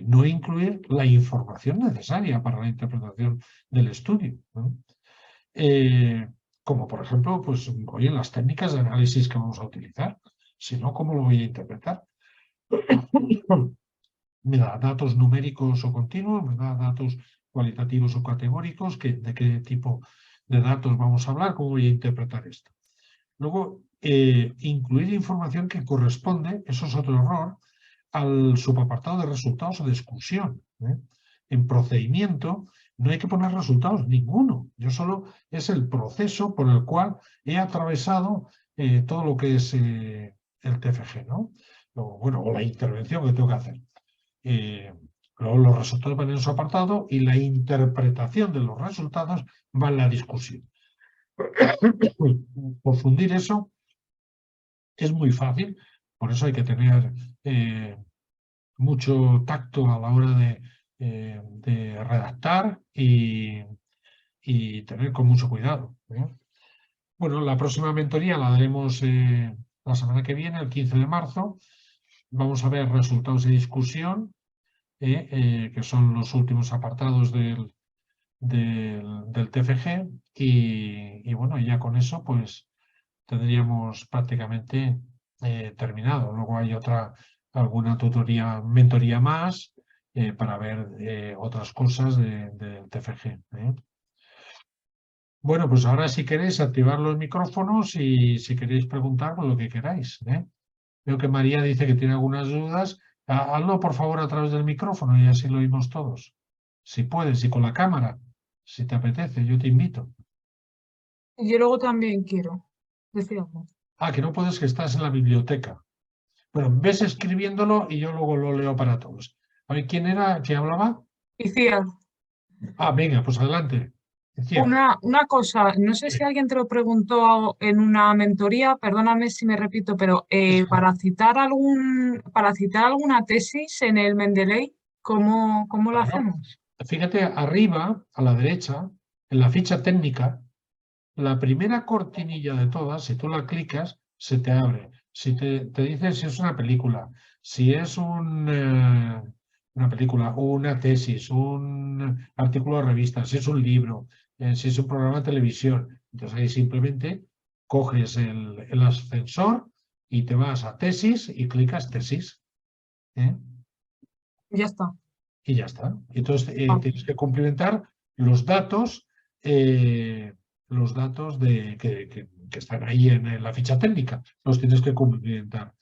no incluir la información necesaria para la interpretación del estudio. Como por ejemplo, pues, oye, las técnicas de análisis que vamos a utilizar. Si no, ¿cómo lo voy a interpretar? Me da datos numéricos o continuos, me da datos cualitativos o categóricos, de qué tipo de datos vamos a hablar, cómo voy a interpretar esto. Luego, incluir información que corresponde, eso es otro error, al subapartado de resultados o de exclusión. En procedimiento no hay que poner resultados ninguno. Yo solo es el proceso por el cual he atravesado todo lo que es el TFG, ¿no? O la intervención que tengo que hacer. Luego los resultados van en su apartado y la interpretación de los resultados va en la discusión. Confundir eso es muy fácil, por eso hay que tener mucho tacto a la hora de redactar y tener con mucho cuidado. Bueno, la próxima mentoría la daremos la semana que viene, el 15 de marzo. Vamos a ver resultados de discusión, que son los últimos apartados del TFG. Y bueno, ya con eso pues tendríamos prácticamente terminado. Luego hay alguna mentoría más para ver otras cosas del TFG. Bueno, pues ahora si queréis activar los micrófonos y si queréis preguntar pues, lo que queráis. Veo que María dice que tiene algunas dudas. Hazlo por favor a través del micrófono y así lo oímos todos. Si puedes y con la cámara, si te apetece, yo te invito. Yo luego también quiero decir algo. Que no puedes, que estás en la biblioteca. Bueno, ves escribiéndolo y yo luego lo leo para todos. A ver, ¿quién era que hablaba? Iciar, Venga, pues adelante. Decía, una cosa, no sé si alguien te lo preguntó en una mentoría, perdóname si me repito, pero para citar alguna tesis en el Mendeley, ¿cómo lo claro, hacemos? fíjate arriba, a la derecha, en la ficha técnica, la primera cortinilla de todas, si tú la clicas, se te abre. Si te dice si es una película, si es una película, una tesis, un artículo de revista, si es un libro, si es un programa de televisión. Entonces ahí simplemente coges el ascensor y te vas a tesis y clicas tesis. ¿eh? Ya está. Y ya está. Entonces Ah, tienes que complementar los datos, que están ahí en la ficha técnica. Los tienes que complementar.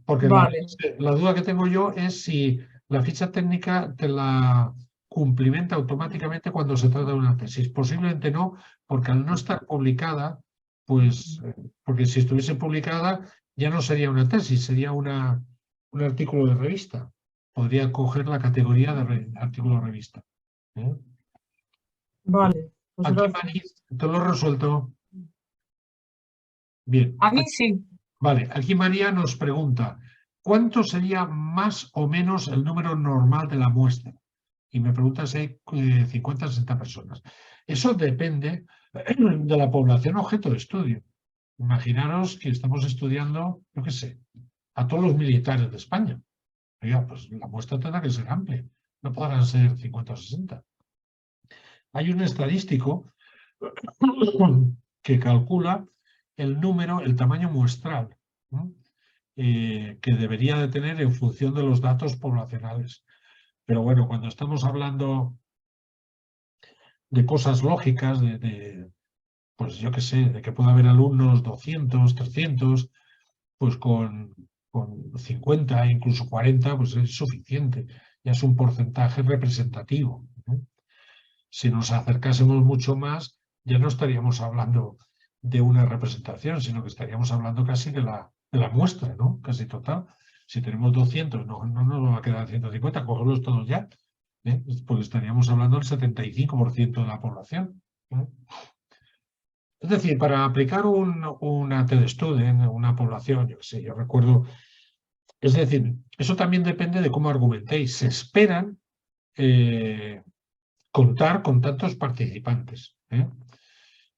Porque vale, la duda que tengo yo es si la ficha técnica te la cumplimenta automáticamente cuando se trata de una tesis. Posiblemente no, porque al no estar publicada, pues, porque si estuviese publicada ya no sería una tesis, sería un artículo de revista. Podría coger la categoría de artículo de revista. ¿eh? vale. Pues Aquí, gracias. Mari, te lo he resuelto. Bien. A mí sí. Vale, aquí María nos pregunta, ¿cuánto sería más o menos el número normal de la muestra? Y me pregunta si hay 50 o 60 personas. Eso depende de la población objeto de estudio. Imaginaros que estamos estudiando, yo qué sé, a todos los militares de España. Oiga, pues la muestra tendrá que ser amplia. No podrán ser 50 o 60. Hay un estadístico que calcula el tamaño muestral, ¿no? Que debería de tener en función de los datos poblacionales. Pero bueno, cuando estamos hablando de cosas lógicas, pues yo qué sé, de que pueda haber alumnos 200, 300, pues con 50, incluso 40, pues es suficiente. Ya es un porcentaje representativo, ¿no? Si nos acercásemos mucho más, ya no estaríamos hablando de una representación, sino que estaríamos hablando casi de la muestra, ¿no? Casi total. Si tenemos 200, no nos va a quedar 150, cogerlos todos ya, porque estaríamos hablando del 75% de la población. Es decir, para aplicar una TED-Study en una población, yo qué sé, yo recuerdo, es decir, eso también depende de cómo argumentéis. Se esperan contar con tantos participantes,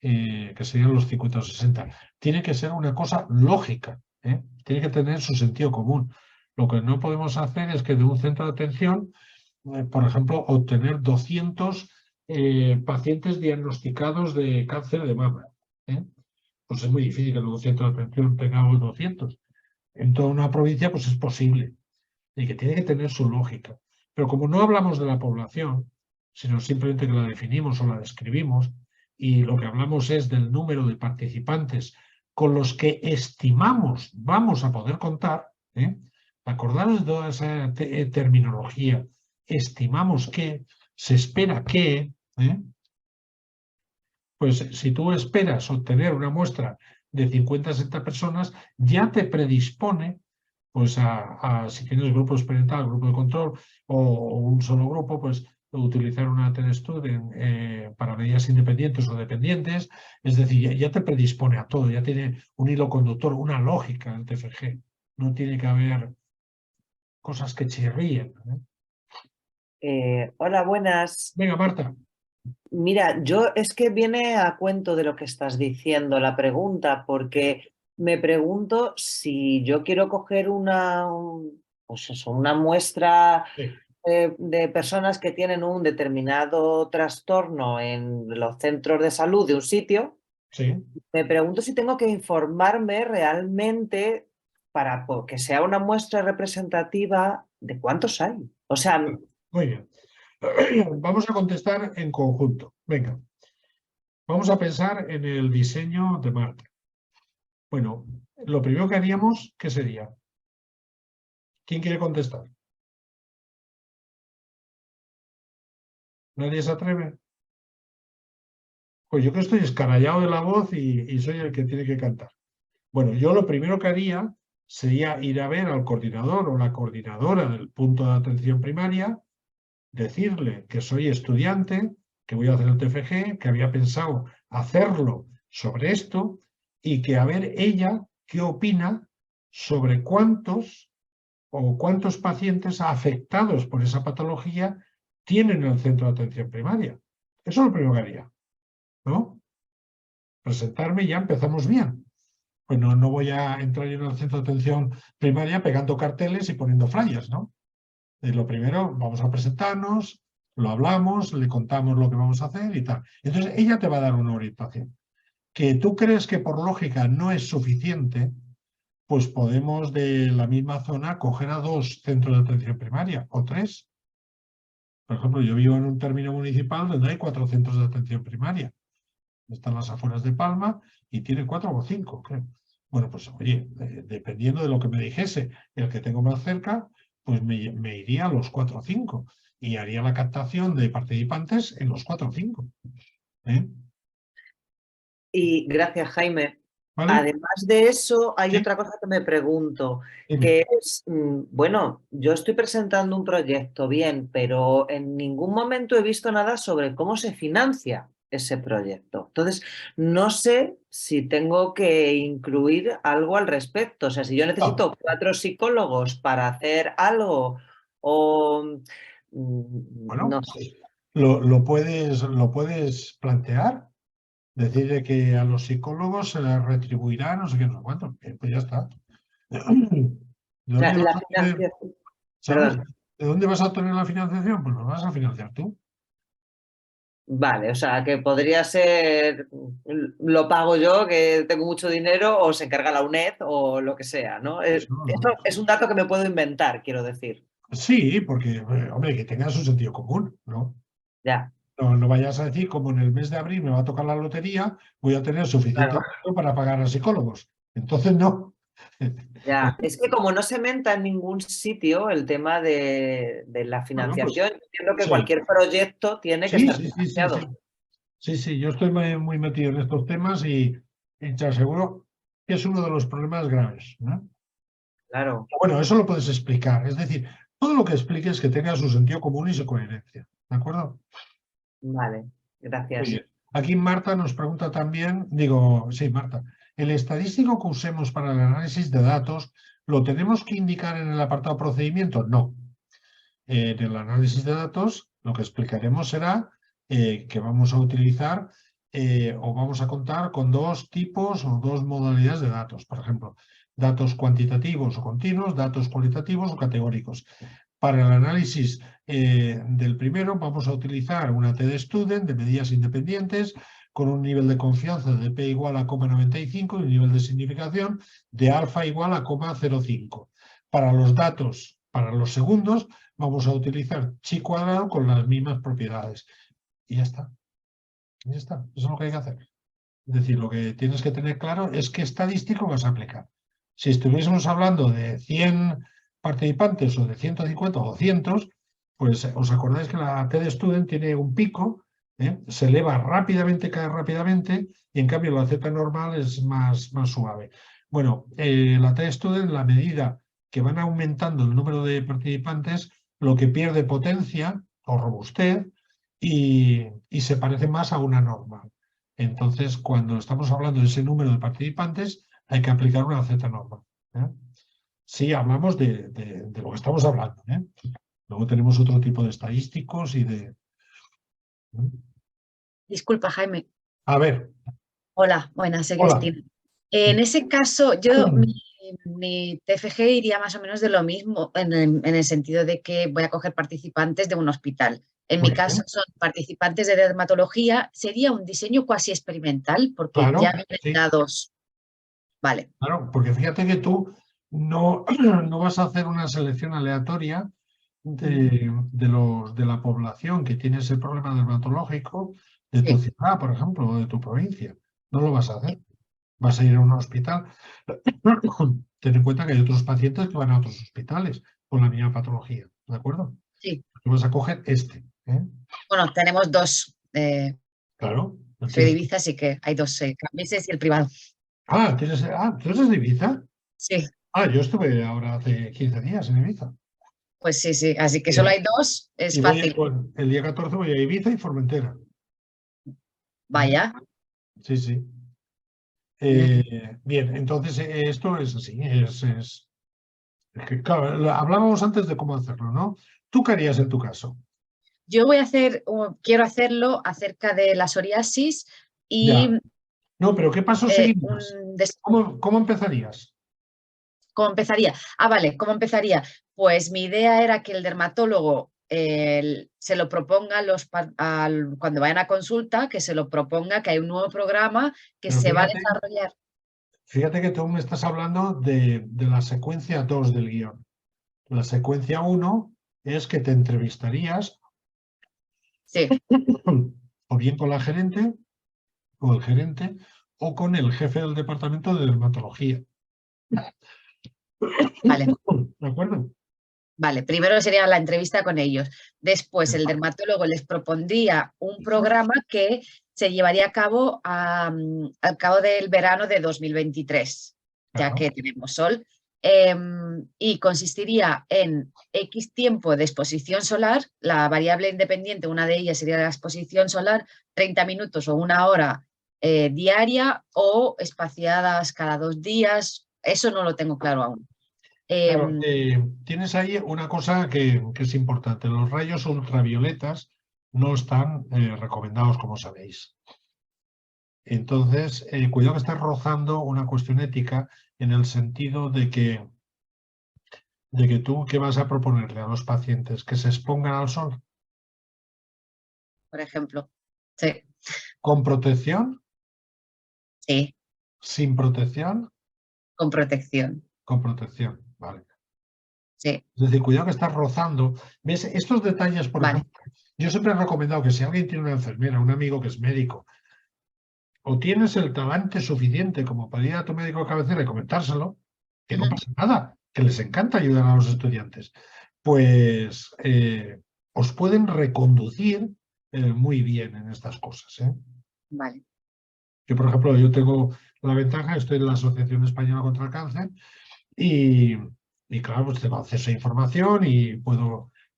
que serían los 50 o 60. Tiene que ser una cosa lógica, tiene que tener su sentido común. Lo que no podemos hacer es que de un centro de atención, por ejemplo, obtener 200 pacientes diagnosticados de cáncer de mama. Pues es muy difícil que en un centro de atención tengamos 200. En toda una provincia pues es posible y que tiene que tener su lógica. Pero como no hablamos de la población, sino simplemente que la definimos o la describimos, y lo que hablamos es del número de participantes con los que estimamos vamos a poder contar, acordaros de toda esa terminología, estimamos que, se espera que, pues si tú esperas obtener una muestra de 50 o 60 personas, ya te predispone pues si tienes grupo experimental, grupo de control o un solo grupo, pues utilizar una TED-Study para medidas independientes o dependientes. Es decir, ya te predispone a todo, ya tiene un hilo conductor, una lógica el TFG. No tiene que haber cosas que chirríen. Hola, buenas. Venga, Marta. Mira, yo es que viene a cuento de lo que estás diciendo la pregunta, porque me pregunto si yo quiero coger pues eso, una muestra Sí, de personas que tienen un determinado trastorno en los centros de salud de un sitio. sí. Me pregunto si tengo que informarme realmente para que sea una muestra representativa de cuántos hay. O sea, Muy bien. Vamos a contestar en conjunto. Venga, vamos a pensar en el diseño de Marta. Bueno, lo primero que haríamos, ¿qué sería? ¿Quién quiere contestar? ¿Nadie se atreve? Pues yo que estoy escarallado de la voz y soy el que tiene que cantar. Bueno, yo lo primero que haría sería ir a ver al coordinador o la coordinadora del punto de atención primaria, decirle que soy estudiante, que voy a hacer el TFG, que había pensado hacerlo sobre esto y que a ver ella qué opina sobre cuántos pacientes afectados por esa patología tienen en el centro de atención primaria. Eso es lo primero que haría, ¿no? Presentarme y ya empezamos bien. Pues no voy a entrar en el centro de atención primaria pegando carteles y poniendo flyers, ¿no? Lo primero, vamos a presentarnos, lo hablamos, le contamos lo que vamos a hacer y tal. Entonces, ella te va a dar una orientación. Que tú crees que por lógica no es suficiente, pues podemos de la misma zona coger a 2 centros de atención primaria o 3. Por ejemplo, yo vivo en un término municipal donde hay 4 centros de atención primaria. Están las afueras de Palma y tiene 4 o 5, creo. Bueno, pues oye, dependiendo de lo que me dijese el que tengo más cerca, pues me iría a los 4 o 5 y haría la captación de participantes en los 4 o 5. ¿Eh? y gracias, Jaime. ¿Vale? Además de eso, hay Sí, otra cosa que me pregunto, dime. que es, bueno, yo estoy presentando un proyecto, bien, pero en ningún momento he visto nada sobre cómo se financia ese proyecto. Entonces, no sé si tengo que incluir algo al respecto. O sea, si yo No, necesito 4 psicólogos para hacer algo o bueno, no sé. pues lo puedes plantear. Decide que a los psicólogos se les retribuirá no sé qué, no sé cuánto. Pues ya está. ¿De O sea, dónde vas la a tener, financiación, sabes? perdón. ¿De dónde vas a obtener la financiación? Pues lo vas a financiar tú. Vale, o sea, que podría ser, lo pago yo, que tengo mucho dinero, o se encarga la UNED o lo que sea, ¿no? Eso, Esto es un dato que me puedo inventar, quiero decir. sí, porque, hombre, que tenga su sentido común, ¿no? Ya, No vayas a decir, como en el mes de abril me va a tocar la lotería, voy a tener suficiente claro. dinero para pagar a psicólogos. Entonces, no. Ya, es que como no se menta en ningún sitio el tema de la Bueno, pues financiación, entiendo que sí, cualquier proyecto tiene que sí, estar sí, sí, sí, financiado. sí. Sí, sí, yo estoy muy metido en estos temas y te aseguro que es uno de los problemas graves, ¿no? Claro, Bueno, eso lo puedes explicar. Es decir, todo lo que expliques que tenga su sentido común y su coherencia. ¿De acuerdo? vale, Muy gracias. bien. Aquí Marta nos pregunta también, digo, sí, Marta, ¿el estadístico que usemos para el análisis de datos lo tenemos que indicar en el apartado procedimiento? No. En el análisis de datos lo que explicaremos será que vamos a utilizar o vamos a contar con 2 tipos o 2 modalidades de datos. Por ejemplo, datos cuantitativos o continuos, datos cualitativos o categóricos. Para el análisis del primero vamos a utilizar una T-de-Student de medidas independientes con un nivel de confianza de P igual a 0,95 y un nivel de significación de alfa igual a 0,05. Para los datos, para los segundos, vamos a utilizar chi cuadrado con las mismas propiedades. Y ya está. Ya está. Eso es lo que hay que hacer. Es decir, lo que tienes que tener claro es qué estadístico vas a aplicar. Si estuviésemos hablando de 100 participantes o de 150 o 200, pues os acordáis que la T-de-Student tiene un pico, se eleva rápidamente, cae rápidamente, y en cambio la Z normal es más suave. Bueno, la T-de-Student, la medida que van aumentando el número de participantes, lo que pierde potencia o robustez y se parece más a una normal. Entonces, cuando estamos hablando de ese número de participantes, hay que aplicar una Z normal. Sí, hablamos de lo que estamos hablando. Luego tenemos otro tipo de estadísticos y de... Disculpa, Jaime. A ver, Hola, buenas, soy hola. Cristina. En ese caso, mi TFG iría más o menos de lo mismo, en el sentido de que voy a coger participantes de un hospital. En Muy mi caso bien. son participantes de dermatología. Sería un diseño cuasi experimental, porque Claro, ya vienen sí, dados. Vale, claro, porque fíjate que tú no, no vas a hacer una selección aleatoria de la población que tiene ese problema dermatológico de tu sí, ciudad, por ejemplo, o de tu provincia. No lo vas a hacer. Vas a ir a un hospital. Ten en cuenta que hay otros pacientes que van a otros hospitales con la misma patología, ¿de acuerdo? sí. Tú vas a coger este, ¿eh? Bueno, tenemos dos. Claro. Soy de Tienes- Ibiza, así que hay dos, Cambises y el privado. ¿tú eres de Ibiza? Sí, Ah, yo estuve ahora hace 15 días en Ibiza. pues sí, sí. Así que solo Bien. hay dos, es Y fácil. el día 14 voy a Ibiza y Formentera. Vaya. Sí, sí. Bien, entonces esto es así. Es que, claro, hablábamos antes de cómo hacerlo, ¿no? ¿Tú qué harías en tu caso? Yo voy a hacer, quiero hacerlo acerca de la psoriasis y Ya. No, pero ¿qué pasos seguirías? un ¿Cómo empezarías? ¿cómo empezaría? Ah, vale, ¿cómo empezaría? Pues mi idea era que el dermatólogo se lo proponga cuando vayan a consulta, que se lo proponga, que hay un nuevo programa que Pero se va a desarrollar. fíjate que tú me estás hablando de la secuencia 2 del guión. La secuencia 1 es que te entrevistarías Sí, o bien con la gerente o el gerente o con el jefe del departamento de dermatología. vale. ¿De acuerdo? Vale, primero sería la entrevista con ellos. Después el dermatólogo les propondría un programa que se llevaría a cabo al cabo del verano de 2023, ya Claro. que tenemos sol, y consistiría en X tiempo de exposición solar. La variable independiente, una de ellas sería la exposición solar, 30 minutos o una hora diaria o espaciadas cada 2 días. Eso no lo tengo claro aún. Claro, tienes ahí una cosa que es importante. Los rayos ultravioletas no están recomendados, como sabéis. Entonces, cuidado que estás rozando una cuestión ética en el sentido de que tú, ¿qué vas a proponerle a los pacientes? ¿Que se expongan al sol? Por ejemplo. Sí, ¿Con protección? sí, ¿Sin protección? con protección. Con protección, vale. Sí, Es decir, cuidado que estás rozando. ¿Ves? Estos detalles, por vale. ejemplo, yo siempre he recomendado que si alguien tiene una enfermera, un amigo que es médico, o tienes el talante suficiente como para ir a tu médico de cabecera y comentárselo, que no Ujú. pasa nada, que les encanta ayudar a los estudiantes, pues os pueden reconducir muy bien en estas cosas, ¿eh? Vale. Yo, por ejemplo, yo tengo la ventaja, estoy en la Asociación Española contra el Cáncer y claro, pues tengo acceso a información y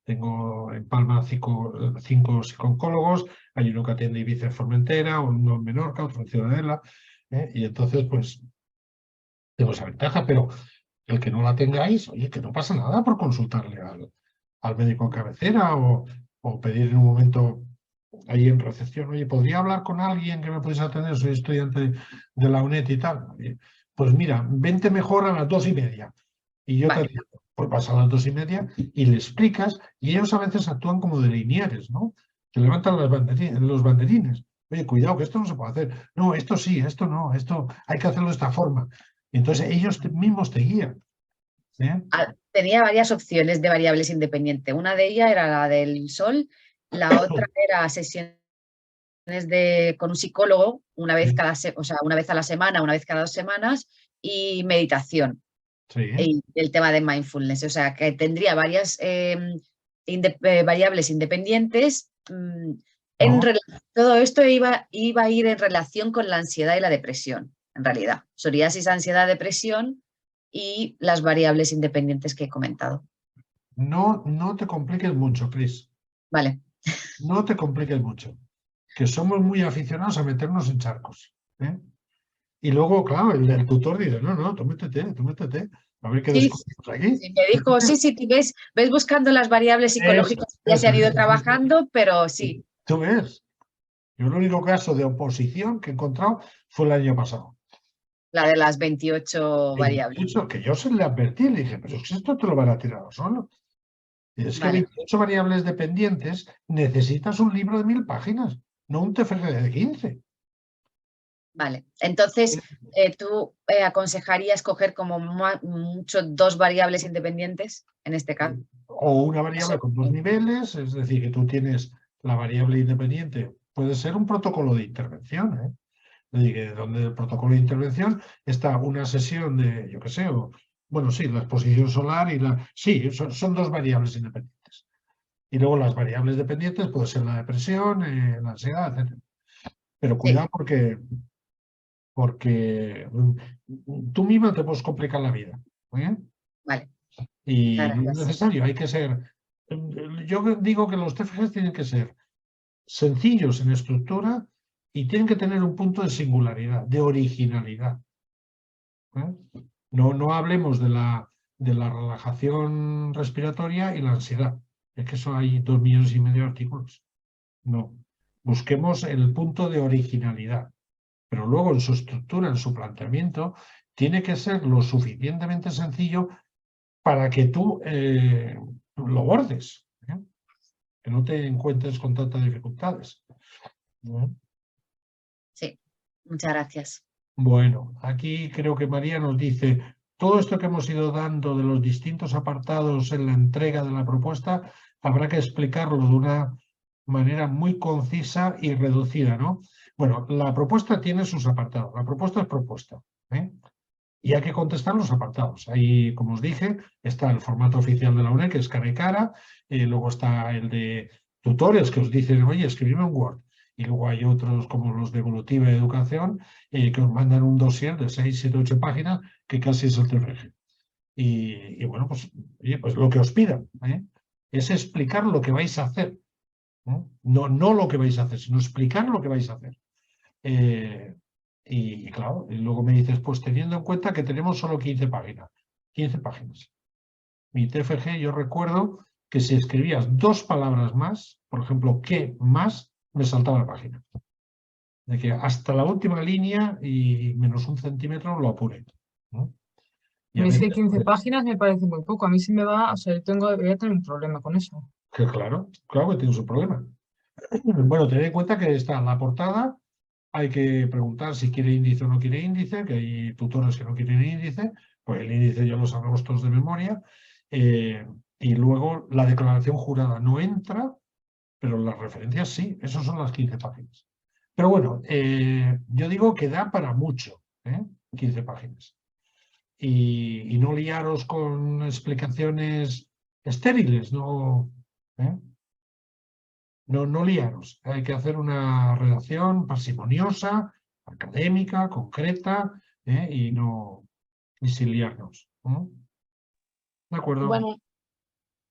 tengo en Palma cinco psicólogos, hay uno que atiende Ibiza y Formentera, uno en Menorca, otro en Ciudadela, y entonces pues tengo esa ventaja, pero el que no la tengáis, oye, que no pasa nada por consultarle al médico de cabecera o pedir en un momento ahí en recepción, oye, ¿podría hablar con alguien que me pudiese atender? Soy estudiante de la UNED y tal. Oye, pues mira, vente mejor a las 2:30 y yo te Vale. atiendo. Pues vas a las 2:30 y le explicas y ellos a veces actúan como de linieres, ¿no? Que levantan los banderines. Oye, cuidado, que esto no se puede hacer. No, esto sí, esto no, esto hay que hacerlo de esta forma. Y entonces ellos mismos te guían, ¿eh? Tenía varias opciones de variables independientes. Una de ellas era la del sol, la otra era sesiones con un psicólogo una vez Sí, o sea, una vez a la semana, una vez cada 2 semanas, y meditación. sí. Y el tema de mindfulness. O sea, que tendría varias variables independientes. No, Todo esto iba a ir en relación con la ansiedad y la depresión, en realidad. Psoriasis, ansiedad, depresión y las variables independientes que he comentado. no te compliques mucho, Chris. Vale. No te compliques mucho. Que somos muy aficionados a meternos en charcos, ¿eh? Y luego, claro, el tutor dice, no, tú métete, a ver qué Sí, descubrimos aquí. sí, me dijo, sí, tú ves buscando las variables Eso, psicológicas que ya se eso, han ido eso. trabajando, pero sí, ¿Tú ves? Yo el único caso de oposición que he encontrado fue el año pasado. La de las 28 variables. 28, que yo se le advertí, le dije, pero es que esto te lo van a tirar solo. Y es que Vale. 28 variables dependientes necesitas un libro de 1000 páginas, no un TFG de 15. Vale, entonces tú aconsejarías coger como mucho 2 variables independientes en este caso. O una variable con 2 niveles, es decir, que tú tienes la variable independiente, puede ser un protocolo de intervención, ¿eh? Es decir, que donde el protocolo de intervención está una sesión de, yo qué sé, bueno, sí, la exposición solar y la... Sí, son 2 variables independientes. Y luego las variables dependientes puede ser la depresión, la ansiedad, etc. Pero cuidado porque tú mismo te puedes complicar la vida. Vale. Y no es Gracias. necesario, hay que ser... Yo digo que los TFGs tienen que ser sencillos en estructura y tienen que tener un punto de singularidad, de originalidad. No hablemos de la relajación respiratoria y la ansiedad. Es que eso hay 2,5 millones de artículos. No. Busquemos el punto de originalidad. Pero luego en su estructura, en su planteamiento, tiene que ser lo suficientemente sencillo para que tú lo bordes, que no te encuentres con tantas dificultades. Sí, muchas gracias. Bueno, aquí creo que María nos dice, todo esto que hemos ido dando de los distintos apartados en la entrega de la propuesta, habrá que explicarlo de una manera muy concisa y reducida, ¿no? Bueno, la propuesta tiene sus apartados, la propuesta es propuesta, ¿eh? Y hay que contestar los apartados. Ahí, como os dije, está el formato oficial de la UNED, que es cara y cara, luego está el de tutores que os dicen, oye, escribime un Word. Y luego hay otros como los de Evolutiva Educación que os mandan un dossier de 6, 7, 8 páginas que casi es el TFG. Y bueno, pues, oye, pues lo que os pidan es explicar lo que vais a hacer. No lo que vais a hacer, sino explicar lo que vais a hacer. Y claro, y luego me dices, pues teniendo en cuenta que tenemos solo 15 páginas. 15 páginas. Mi TFG, yo recuerdo que si escribías 2 palabras más, por ejemplo, ¿qué más? Me saltaba la página. De que hasta la última línea y menos 1 centímetro lo apuré, ¿no? Y A a mí es que veces, 15 páginas me parece muy poco. A mí se me va, o sea, voy a tener un problema con eso. que claro que tiene su problema. Bueno, tened en cuenta que está la portada, hay que preguntar si quiere índice o no quiere índice, que hay tutores que no quieren índice, pues el índice ya lo sabemos todos de memoria, y luego la declaración jurada no entra, pero las referencias sí, esas son las 15 páginas. Pero bueno, yo digo que da para mucho, 15 páginas. Y no liaros con explicaciones estériles, no liaros. Hay que hacer una redacción parsimoniosa, académica, concreta, y sin liarnos. ¿De acuerdo?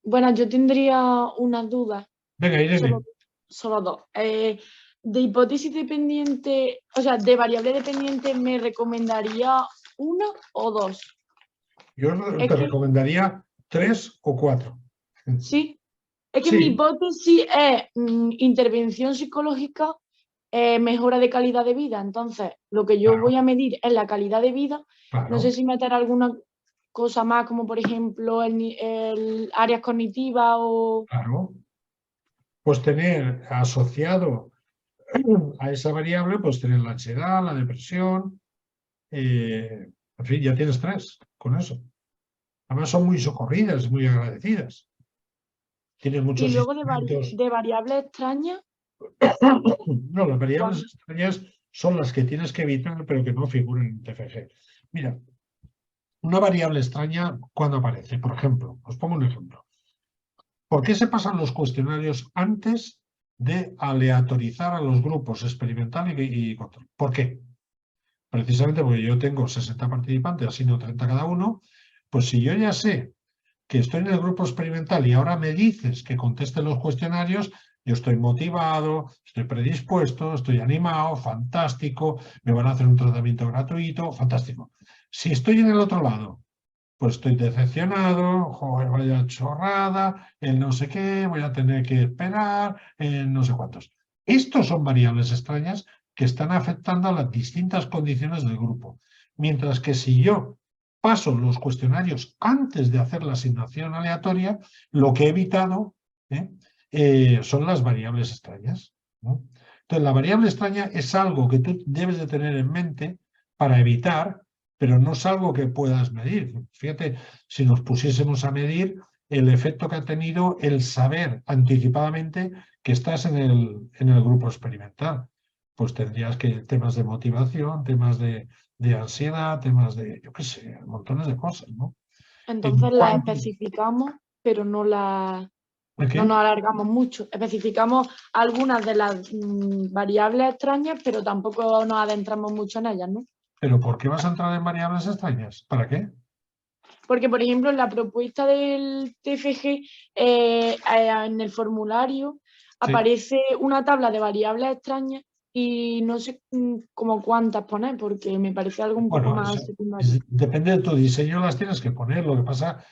Bueno, yo tendría unas dudas, Venga, Irene. solo 2. De hipótesis dependiente, o sea, de variable dependiente, ¿me recomendaría 1 o 2? Yo te recomendaría 3 o 4. Sí, es que Sí. mi hipótesis es intervención psicológica, mejora de calidad de vida. Entonces, lo que yo Claro. voy a medir es la calidad de vida. Claro. No sé si meter alguna cosa más, como por ejemplo el áreas cognitivas o... Claro. Pues tener asociado a esa variable, pues tener la ansiedad, la depresión, en fin, ya tienes 3 con eso. Además son muy socorridas, muy agradecidas. Tienen muchos Y luego instrumentos. de variables extrañas. No, las variables extrañas son las que tienes que evitar, pero que no figuran en TFG. Mira, una variable extraña, ¿cuándo aparece? Por ejemplo, os pongo un ejemplo. ¿Por qué se pasan los cuestionarios antes de aleatorizar a los grupos experimental y control? ¿Por qué? Precisamente porque yo tengo 60 participantes, así no 30 cada uno, pues si yo ya sé que estoy en el grupo experimental y ahora me dices que conteste los cuestionarios, yo estoy motivado, estoy predispuesto, estoy animado, fantástico, me van a hacer un tratamiento gratuito, fantástico. Si estoy en el otro lado, pues estoy decepcionado, joder, vaya chorrada, el no sé qué, voy a tener que esperar, no sé cuántos. Estos son variables extrañas que están afectando a las distintas condiciones del grupo. Mientras que si yo paso los cuestionarios antes de hacer la asignación aleatoria, lo que he evitado son las variables extrañas, ¿no? Entonces, la variable extraña es algo que tú debes de tener en mente para evitar, pero no es algo que puedas medir. Fíjate, si nos pusiésemos a medir el efecto que ha tenido el saber anticipadamente que estás en el grupo experimental, pues tendrías que temas de motivación, temas de ansiedad, temas de, yo qué sé, montones de cosas, ¿no? Entonces las especificamos, pero no las... ¿Qué? No nos alargamos mucho. Especificamos algunas de las variables extrañas, pero tampoco nos adentramos mucho en ellas, ¿no? ¿Pero por qué vas a entrar en variables extrañas? ¿Para qué? Porque, por ejemplo, en la propuesta del TFG, en el formulario, aparece una tabla de variables extrañas y no sé como cuántas poner, porque me parece algo un poco más secundario. Depende de tu diseño, las tienes que poner. Lo que pasa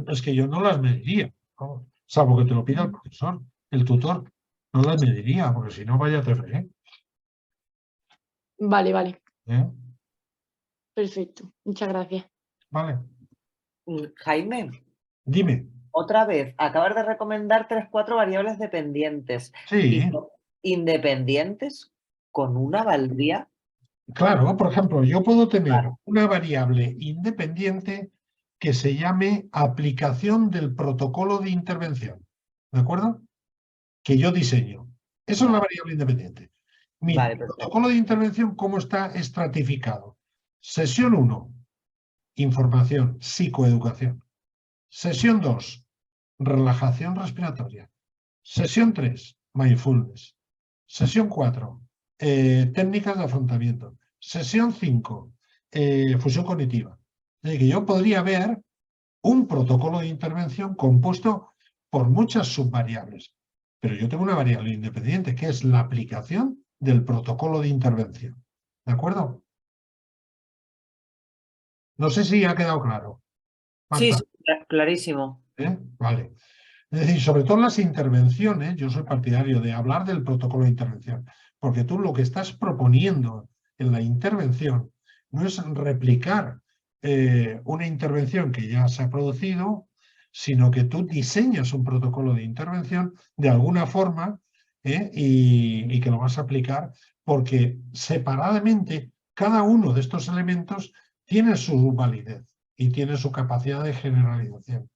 es que yo no las mediría, ¿no? Salvo que te lo pida el profesor, el tutor. No las mediría, porque si no, vaya TFG. Vale, vale. ¿Eh? Perfecto. Muchas gracias. Vale. Jaime, Dime. otra vez, acabas de recomendar 3-4 variables dependientes. Sí. ¿Y independientes con una valdría? Claro, por ejemplo, yo puedo tener una variable independiente que se llame aplicación del protocolo de intervención. ¿De acuerdo? Que yo diseño. Eso es la variable independiente. Mi protocolo de intervención, ¿cómo está estratificado? Sesión 1, información, psicoeducación. Sesión 2, relajación respiratoria. Sesión 3, mindfulness. Sesión 4, técnicas de afrontamiento. Sesión 5, fusión cognitiva. Es decir, que yo podría ver un protocolo de intervención compuesto por muchas subvariables. Pero yo tengo una variable independiente, que es la aplicación del protocolo de intervención. ¿De acuerdo? No sé si ha quedado claro. Sí, clarísimo. Vale. Es decir, sobre todo en las intervenciones, yo soy partidario de hablar del protocolo de intervención, porque tú lo que estás proponiendo en la intervención no es replicar una intervención que ya se ha producido, sino que tú diseñas un protocolo de intervención de alguna forma y que lo vas a aplicar, porque separadamente cada uno de estos elementos tiene su validez y tiene su capacidad de generalización.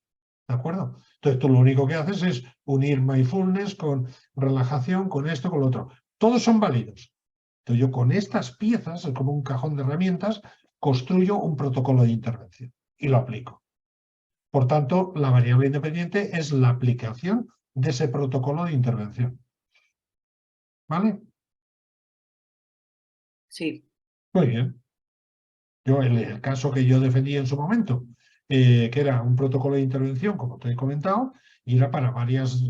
¿De acuerdo? Entonces tú lo único que haces es unir mindfulness con relajación, con esto, con lo otro. Todos son válidos. Entonces yo con estas piezas, como un cajón de herramientas, construyo un protocolo de intervención y lo aplico. Por tanto, la variable independiente es la aplicación de ese protocolo de intervención. ¿Vale? Sí. Muy bien. Yo, el caso que yo defendí en su momento, que era un protocolo de intervención, como te he comentado, y era para varias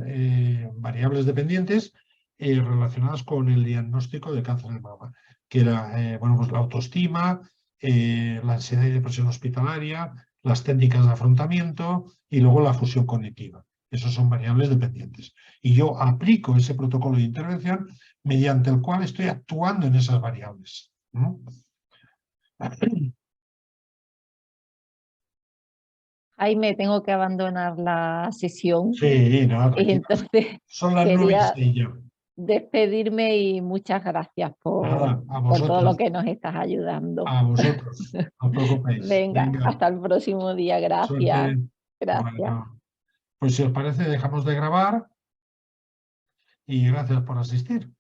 variables dependientes relacionadas con el diagnóstico de cáncer de mama, que era bueno, pues la autoestima, la ansiedad y depresión hospitalaria, las técnicas de afrontamiento y luego la fusión cognitiva. Esos son variables dependientes. Y yo aplico ese protocolo de intervención mediante el cual estoy actuando en esas variables. Jaime, tengo que abandonar la sesión. Sí, no, y entonces son las quería 9:06. Despedirme y muchas gracias por todo lo que nos estás ayudando. A vosotros, no os preocupéis. Venga, hasta el próximo día. Gracias. Suerte. Gracias. Bueno, pues si os parece, dejamos de grabar y gracias por asistir.